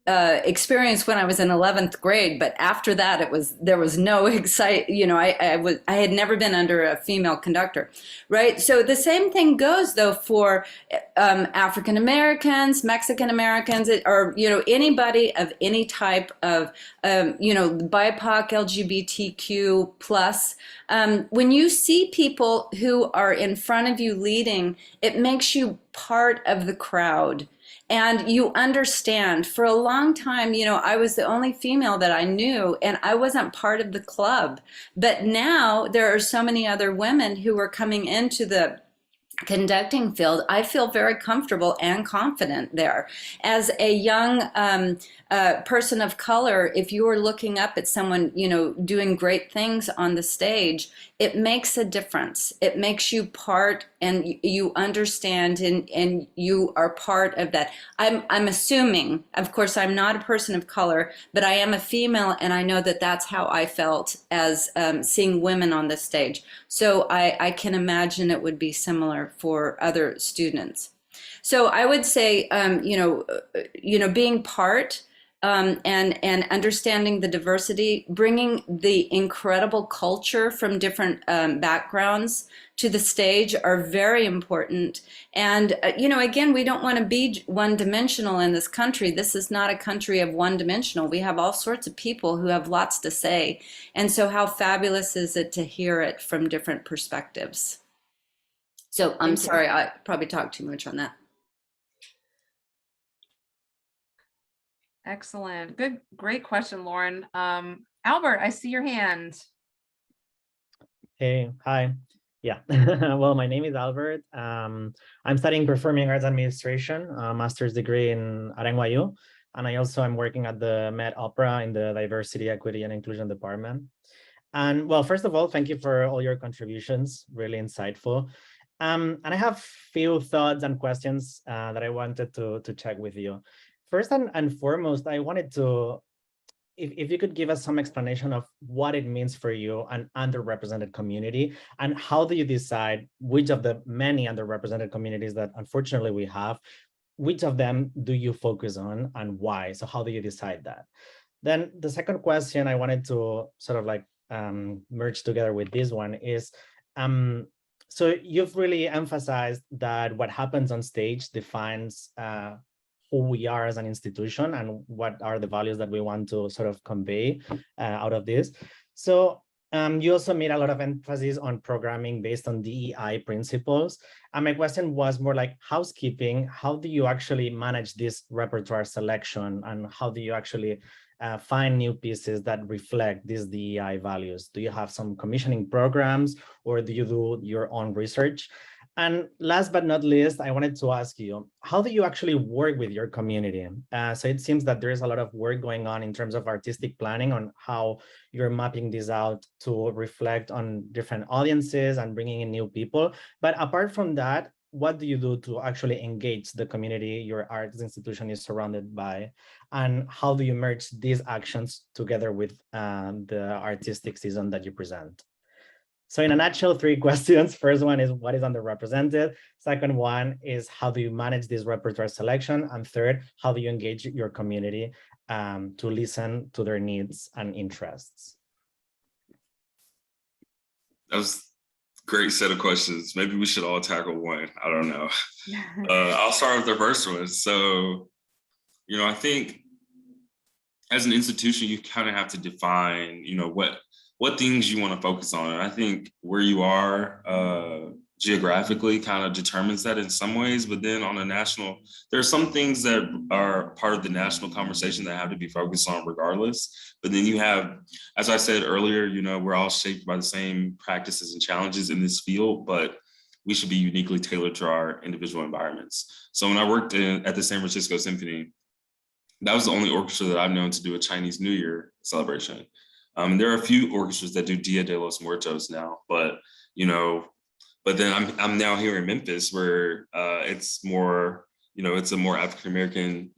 experience when I was in 11th grade, but after that, there was no you know, I had never been under a female conductor, right? So the same thing goes though for African Americans, Mexican Americans, or, you know, anybody of any type of, you know, BIPOC, LGBTQ plus. When you see people who are in front of you leading, it makes you part of the crowd. And you understand. For a long time, you know, I was the only female that I knew, and I wasn't part of the club. But now there are so many other women who are coming into the conducting field. I feel very comfortable and confident there. As a young person of color, if you are looking up at someone, you know, doing great things on the stage, it makes a difference. It makes you part, and you understand, and you are part of that. I'm assuming, of course, I'm not a person of color, but I am a female, and I know that that's how I felt as seeing women on the stage. So I can imagine it would be similar for other students. So I would say, you know, being part and understanding the diversity, bringing the incredible culture from different backgrounds to the stage are very important. And, you know, again, we don't want to be one-dimensional in this country. This is not a country of one-dimensional. We have all sorts of people who have lots to say. And so how fabulous is it to hear it from different perspectives? So I'm sorry, I probably talked too much on that. Excellent. Good. Great question, Lauren. Albert, I see your hand. Hey, hi. Yeah, well, my name is Albert. I'm studying Performing Arts Administration, a master's degree at NYU. And I also am working at the Met Opera in the Diversity, Equity, and Inclusion department. And well, first of all, thank you for all your contributions, really insightful. And I have few thoughts and questions that I wanted to check with you. First and foremost, I wanted to, if you could give us some explanation of what it means for you, an underrepresented community, and how do you decide which of the many underrepresented communities that unfortunately we have, which of them do you focus on and why? So how do you decide that? Then the second question I wanted to sort of like merge together with this one is, so you've really emphasized that what happens on stage defines who we are as an institution and what are the values that we want to sort of convey out of this. So You also made a lot of emphasis on programming based on DEI principles. And my question was more like housekeeping. How do you actually manage this repertoire selection, and how do you actually find new pieces that reflect these DEI values? Do you have some commissioning programs, or do you do your own research? And last but not least, I wanted to ask you, how do you actually work with your community? So it seems that there is a lot of work going on in terms of artistic planning on how you're mapping this out to reflect on different audiences and bringing in new people. But apart from that, what do you do to actually engage the community your arts institution is surrounded by? And how do you merge these actions together with the artistic season that you present? So in a nutshell, 3 questions. First one is what is underrepresented? Second one is how do you manage this repertoire selection? And third, how do you engage your community to listen to their needs and interests? That was a great set of questions. Maybe we should all tackle one. I don't know. I'll start with the first one. So, I think as an institution, you kind of have to define, what things you want to focus on. And I think where you are geographically kind of determines that in some ways, but then on a national, there are some things that are part of the national conversation that have to be focused on regardless. But then you have, as I said earlier, we're all shaped by the same practices and challenges in this field, but we should be uniquely tailored to our individual environments. So when I worked at the San Francisco Symphony, that was the only orchestra that I've known to do a Chinese New Year celebration. There are a few orchestras that do Dia de los Muertos now, but then I'm now here in Memphis where it's more, it's a more African American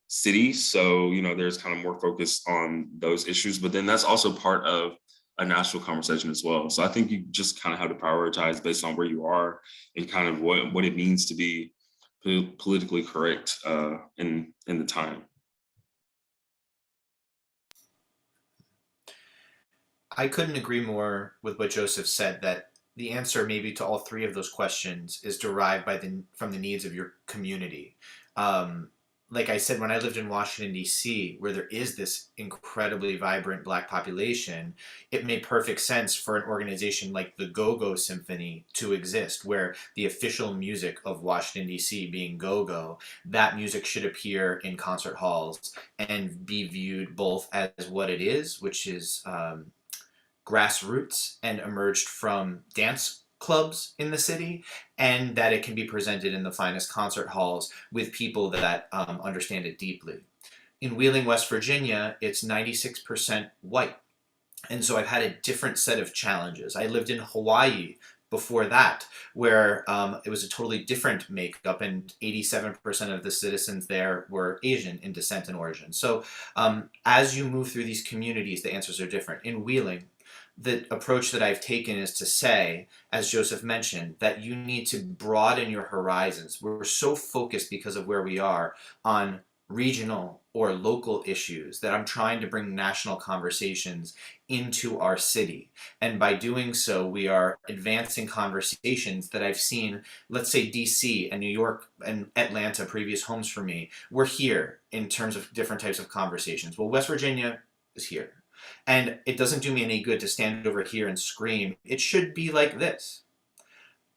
city, so there's kind of more focus on those issues. But then that's also part of a national conversation as well. So I think you just kind of have to prioritize based on where you are and kind of what it means to be politically correct in the time. I couldn't agree more with what Joseph said, that the answer maybe to all 3 of those questions is derived from the needs of your community. Like I said, when I lived in Washington, D.C., where there is this incredibly vibrant Black population, it made perfect sense for an organization like the Go-Go Symphony to exist, where the official music of Washington, D.C. being go-go, that music should appear in concert halls and be viewed both as what it is, which is grassroots and emerged from dance clubs in the city, and that it can be presented in the finest concert halls with people that understand it deeply. In Wheeling, West Virginia, it's 96% white. And so I've had a different set of challenges. I lived in Hawaii before that, where it was a totally different makeup, and 87% of the citizens there were Asian in descent and origin. So as you move through these communities, the answers are different. In Wheeling, the approach that I've taken is to say, as Joseph mentioned, that you need to broaden your horizons. We're so focused because of where we are on regional or local issues that I'm trying to bring national conversations into our city. And by doing so, we are advancing conversations that I've seen, let's say DC and New York and Atlanta, previous homes for me, we're here in terms of different types of conversations. Well, West Virginia is here. And it doesn't do me any good to stand over here and scream. It should be like this.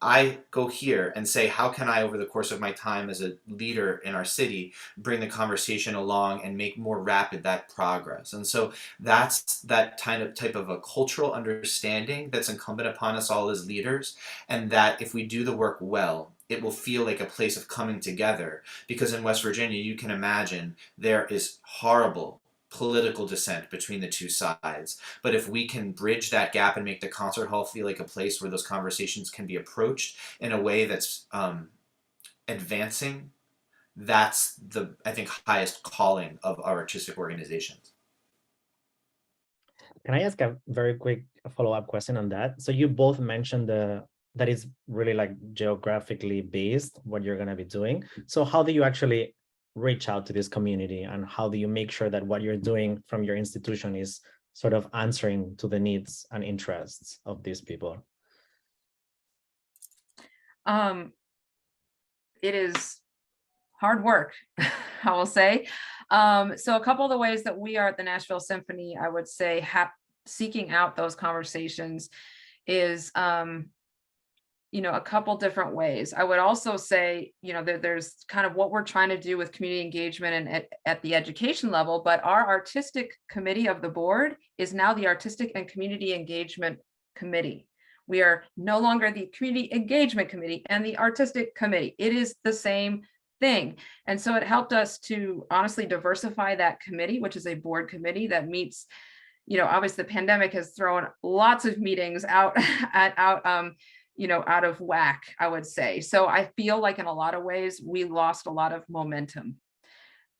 I go here and say, how can I, over the course of my time as a leader in our city, bring the conversation along and make more rapid that progress? And so that's that type of a cultural understanding that's incumbent upon us all as leaders, and that if we do the work well, it will feel like a place of coming together. Because in West Virginia, you can imagine there is horrible political dissent between the two sides. But if we can bridge that gap and make the concert hall feel like a place where those conversations can be approached in a way that's advancing, that's the, I think, highest calling of our artistic organizations. Can I ask a very quick follow-up question on that? So you both mentioned that it's really like geographically based what you're going to be doing. So how do you actually reach out to this community, and how do you make sure that what you're doing from your institution is sort of answering to the needs and interests of these people? It is hard work, I will say. So a couple of the ways that we are at the Nashville Symphony, I would say, seeking out those conversations is, you know, a couple different ways. I would also say, you know, there's kind of what we're trying to do with community engagement and at the education level, but our artistic committee of the board is now the Artistic and Community Engagement Committee. We are no longer the Community Engagement Committee and the Artistic Committee. It is the same thing. And so it helped us to honestly diversify that committee, which is a board committee that meets, you know, obviously the pandemic has thrown lots of meetings out you know, out of whack, I would say. So I feel like in a lot of ways, we lost a lot of momentum.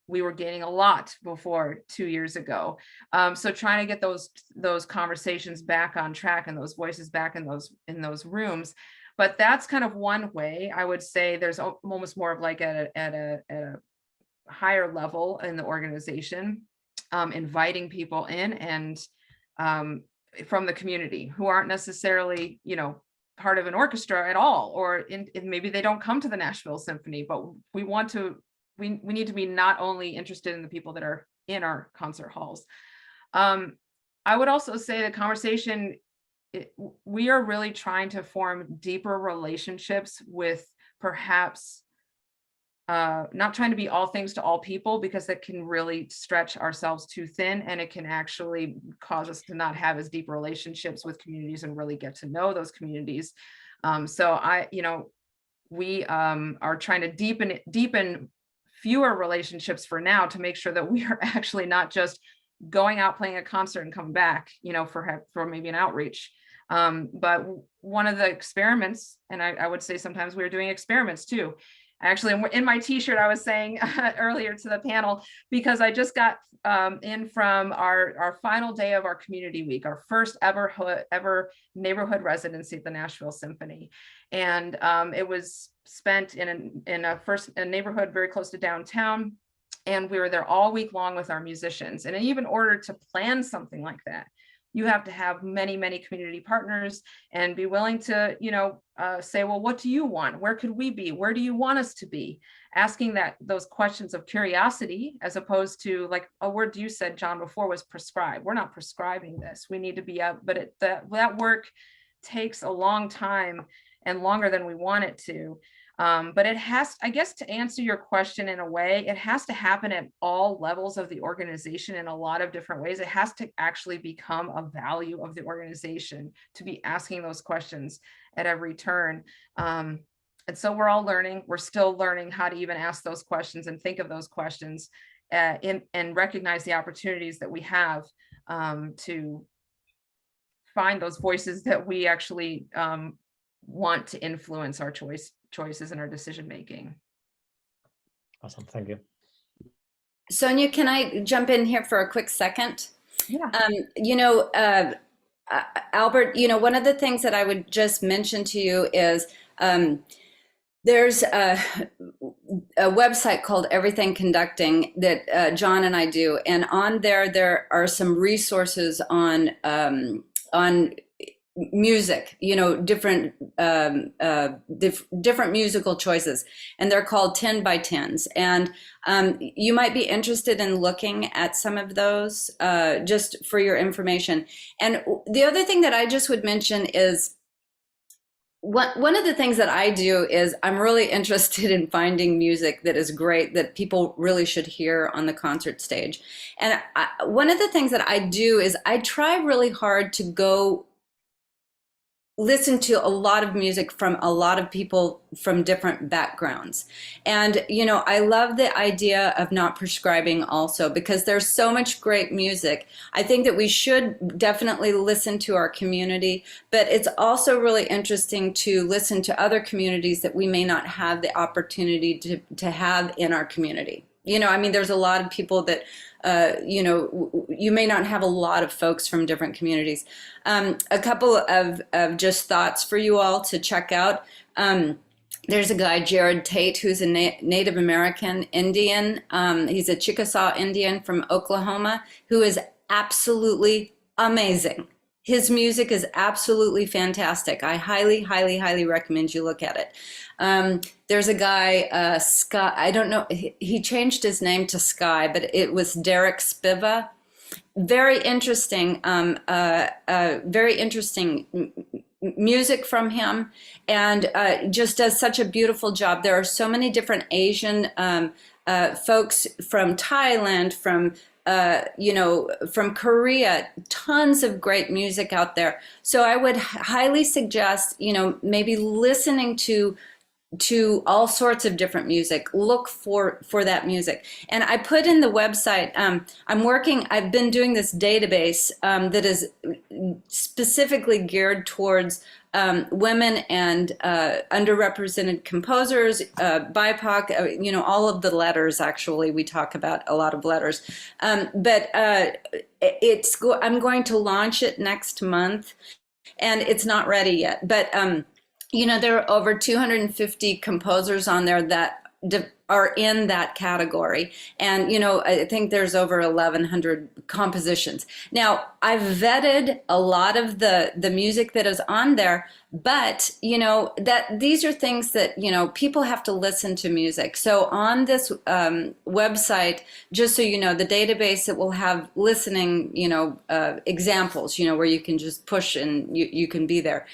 We were gaining a lot before 2 years ago. So trying to get those conversations back on track and those voices back in those rooms. But that's kind of one way. I would say there's almost more of like at a higher level in the organization, inviting people in and from the community who aren't necessarily, you know, part of an orchestra at all, or maybe they don't come to the Nashville Symphony, but we need to be not only interested in the people that are in our concert halls. I would also say the conversation, we are really trying to form deeper relationships with perhaps not trying to be all things to all people, because that can really stretch ourselves too thin, and it can actually cause us to not have as deep relationships with communities and really get to know those communities. So we are trying to deepen fewer relationships for now, to make sure that we are actually not just going out playing a concert and coming back, you know, for maybe an outreach. But one of the experiments, and I would say sometimes we're doing experiments too. Actually, in my t-shirt, I was saying earlier to the panel, because I just got in from our final day of our community week, our first ever neighborhood residency at the Nashville Symphony. And it was spent in a neighborhood very close to downtown. And we were there all week long with our musicians. And even in order to plan something like that, you have to have many, many community partners and be willing to, you know, say, well, what do you want? Where could we be? Where do you want us to be? Asking those questions of curiosity, as opposed to, like a word you said, John, before, was prescribe. We're not prescribing this. We need to be out, but that work takes a long time and longer than we want it to. But it has, I guess, to answer your question in a way, it has to happen at all levels of the organization in a lot of different ways. It has to actually become a value of the organization to be asking those questions at every turn. And so we're all learning. We're still learning how to even ask those questions and think of those questions and recognize the opportunities that we have to find those voices that we actually want to influence our choices and our decision making. Awesome, thank you. Sonia, can I jump in here for a quick second? Yeah. Albert, one of the things that I would just mention to you is there's a website called Everything Conducting that John and I do, and on there are some resources on music, different different musical choices, and they're called 10 by 10s. And you might be interested in looking at some of those just for your information. And the other thing that I just would mention is one of the things that I do is I'm really interested in finding music that is great, that people really should hear on the concert stage. And one of the things that I do is I try really hard to go listen to a lot of music from a lot of people from different backgrounds. And, I love the idea of not prescribing also, because there's so much great music. I think that we should definitely listen to our community, but it's also really interesting to listen to other communities that we may not have the opportunity to have in our community. There's a lot of people that, you may not have a lot of folks from different communities. A couple of just thoughts for you all to check out. There's a guy, Jared Tate, who's a Native American Indian. He's a Chickasaw Indian from Oklahoma, who is absolutely amazing. His music is absolutely fantastic. I highly, highly, highly recommend you look at it. There's a guy, Scott, I don't know, he changed his name to Sky, but it was Derek Spiva. very interesting, very interesting music from him, and just does such a beautiful job. There are so many different Asian folks from Thailand, from from Korea, tons of great music out there. So I would highly suggest, maybe listening to all sorts of different music. Look for that music. And I put in the website, I've been doing this database that is specifically geared towards women and underrepresented composers, BIPOC, all of the letters. Actually, we talk about a lot of letters, but I'm going to launch it next month, and it's not ready yet. But there are over 250 composers on there that are in that category. And, I think there's over 1,100 compositions. Now, I've vetted a lot of the music that is on there, but, that these are things that, people have to listen to music. So on this website, just so you know, the database, it will have listening, examples, where you can just push and you can be there.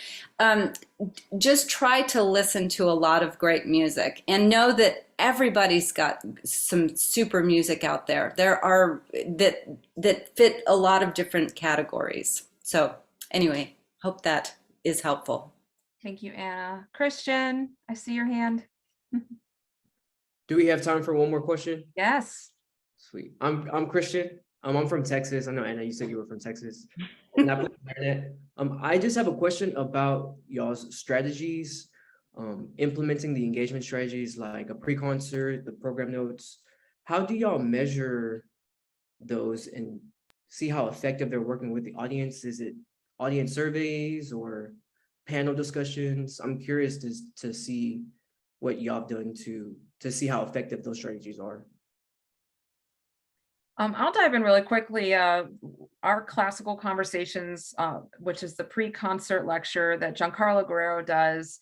Just try to listen to a lot of great music and know that everybody's got some super music out there. There are that fit a lot of different categories. So anyway, hope that is helpful. Thank you, Anna. Christian, I see your hand. Do we have time for one more question? Yes. Sweet. I'm Christian. I'm from Texas. I know, Anna, you said you were from Texas. And I just have a question about y'all's strategies, implementing the engagement strategies like a pre-concert, the program notes. How do y'all measure those and see how effective they're working with the audience? Is it audience surveys or panel discussions? I'm curious to see what y'all have done to see how effective those strategies are. I'll dive in really quickly. Our classical conversations, which is the pre-concert lecture that Giancarlo Guerrero does,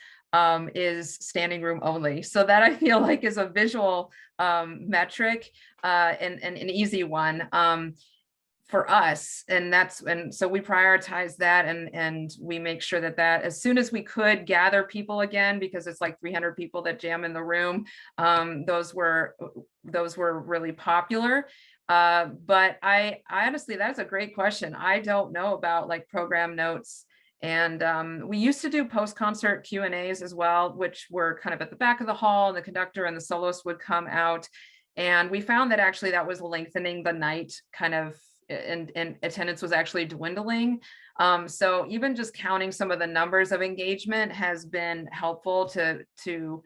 is standing room only. So that I feel like is a visual metric and an easy one for us. And so we prioritize that, and we make sure that as soon as we could gather people again, because it's like 300 people that jam in the room, those were really popular. But I honestly, that's a great question. I don't know about like program notes. And we used to do post-concert Q&As as well, which were kind of at the back of the hall, and the conductor and the soloist would come out. And we found that actually that was lengthening the night kind of, and attendance was actually dwindling. So even just counting some of the numbers of engagement has been helpful to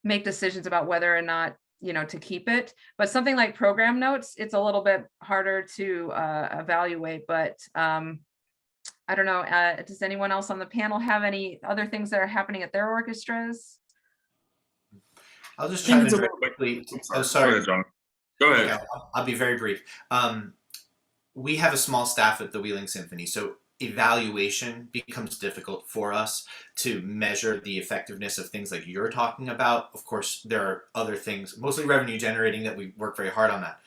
make decisions about whether or not to keep it. But something like program notes, it's a little bit harder to evaluate. But I don't know, does anyone else on the panel have any other things that are happening at their orchestras? I'll just chime in very quickly. Oh, sorry. Go ahead, John. Go ahead. Okay, I'll be very brief. We have a small staff at the Wheeling Symphony, so evaluation becomes difficult for us to measure the effectiveness of things like you're talking about. Of course, there are other things, mostly revenue generating, that we work very hard on that.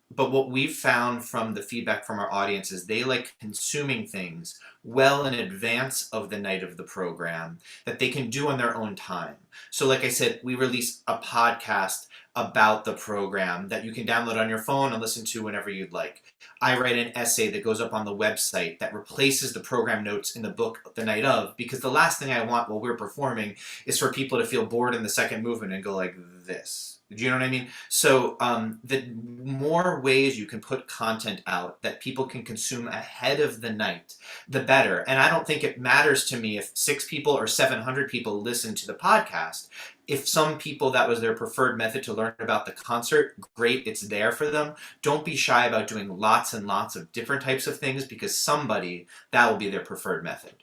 But what we've found from the feedback from our audience is they like consuming things well in advance of the night of the program that they can do on their own time. So like I said, we release a podcast about the program that you can download on your phone and listen to whenever you'd like. I write an essay that goes up on the website that replaces the program notes in the book the night of, because the last thing I want while we're performing is for people to feel bored in the second movement and go like this. Do you know what I mean? So the more ways you can put content out that people can consume ahead of the night, the better. And I don't think it matters to me if 6 people or 700 people listen to the podcast. If some people, that was their preferred method to learn about the concert, great, it's there for them. Don't be shy about doing lots and lots of different types of things, because somebody, that will be their preferred method.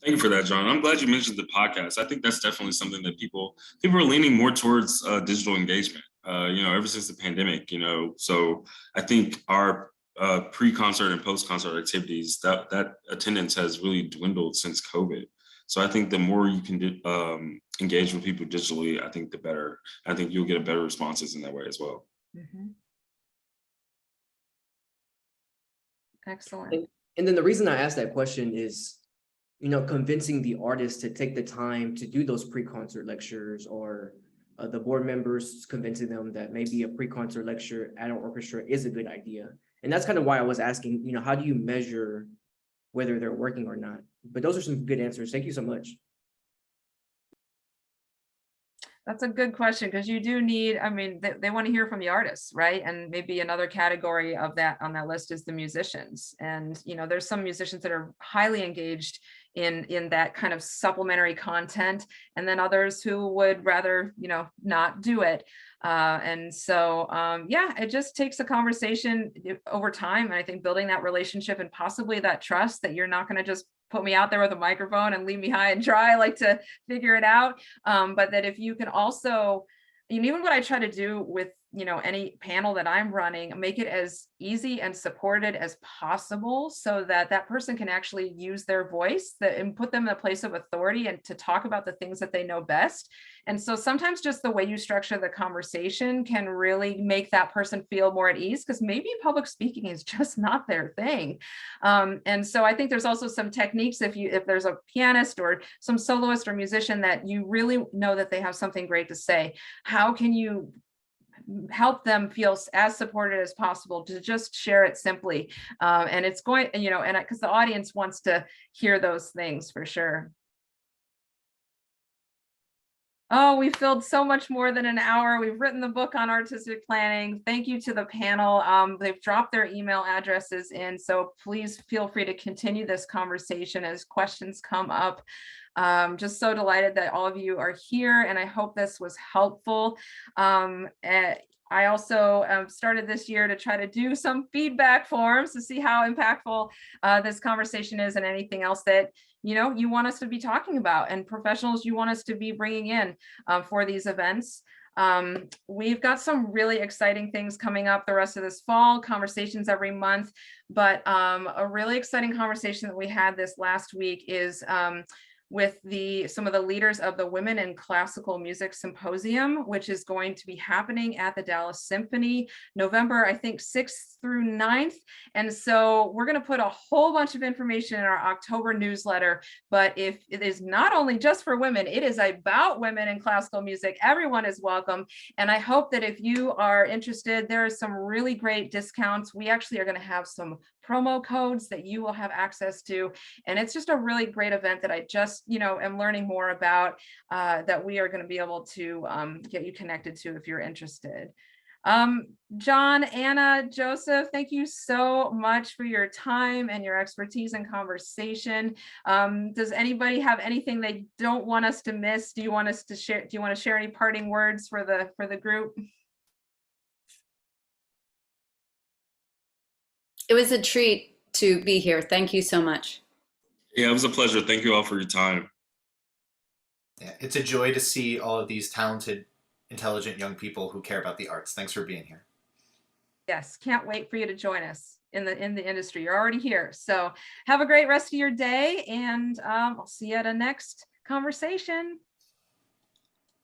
Thank you for that, John. I'm glad you mentioned the podcast. I think that's definitely something that people are leaning more towards digital engagement, ever since the pandemic, So I think our pre-concert and post-concert activities, that attendance has really dwindled since COVID. So I think the more you can engage with people digitally, I think the better. I think you'll get better responses in that way as well. Mhm. Excellent. And then the reason I asked that question is, convincing the artists to take the time to do those pre-concert lectures, or the board members convincing them that maybe a pre-concert lecture at an orchestra is a good idea. And that's kind of why I was asking, how do you measure whether they're working or not? But those are some good answers. Thank you so much. That's a good question, because you do need, I mean, they want to hear from the artists, right? And maybe another category of that on that list is the musicians. And, there's some musicians that are highly engaged in that kind of supplementary content, and then others who would rather, not do it. And so, yeah, it just takes a conversation over time. And I think building that relationship and possibly that trust that you're not going to just put me out there with a microphone and leave me high and dry. I like to figure it out. But that if you can also, even what I try to do with, any panel that I'm running, make it as easy and supported as possible, so that that person can actually use their voice and put them in a place of authority and to talk about the things that they know best. And so sometimes just the way you structure the conversation can really make that person feel more at ease, because maybe public speaking is just not their thing. And so I think there's also some techniques, if there's a pianist or some soloist or musician that you really know that they have something great to say, how can you help them feel as supported as possible to just share it simply? And it's going, and because the audience wants to hear those things for sure. Oh, we filled so much more than an hour. We've written the book on artistic planning. Thank you to the panel. They've dropped their email addresses in, so please feel free to continue this conversation as questions come up. Just so delighted that all of you are here, and I hope this was helpful. I also started this year to try to do some feedback forms to see how impactful this conversation is, and anything else that you want us to be talking about, and professionals you want us to be bringing in for these events. We've got some really exciting things coming up the rest of this fall, conversations every month, but a really exciting conversation that we had this last week is with some of the leaders of the Women in Classical Music Symposium, which is going to be happening at the Dallas Symphony, November, I think, 6th through 9th. And so we're going to put a whole bunch of information in our October newsletter. But if it is not only just for women, it is about women in classical music. Everyone is welcome. And I hope that if you are interested, there are some really great discounts. We actually are going to have some promo codes that you will have access to. And it's just a really great event that I just, am learning more about, that we are going to be able to get you connected to if you're interested. John, Anna, Joseph, thank you so much for your time and your expertise and conversation. Does anybody have anything they don't want us to miss? Do you want us to share? Do you want to share any parting words for the group? It was a treat to be here. Thank you so much. Yeah, it was a pleasure. Thank you all for your time. Yeah, it's a joy to see all of these talented, intelligent young people who care about the arts. Thanks for being here. Yes, can't wait for you to join us in the industry. You're already here. So have a great rest of your day, and I'll see you at a next conversation.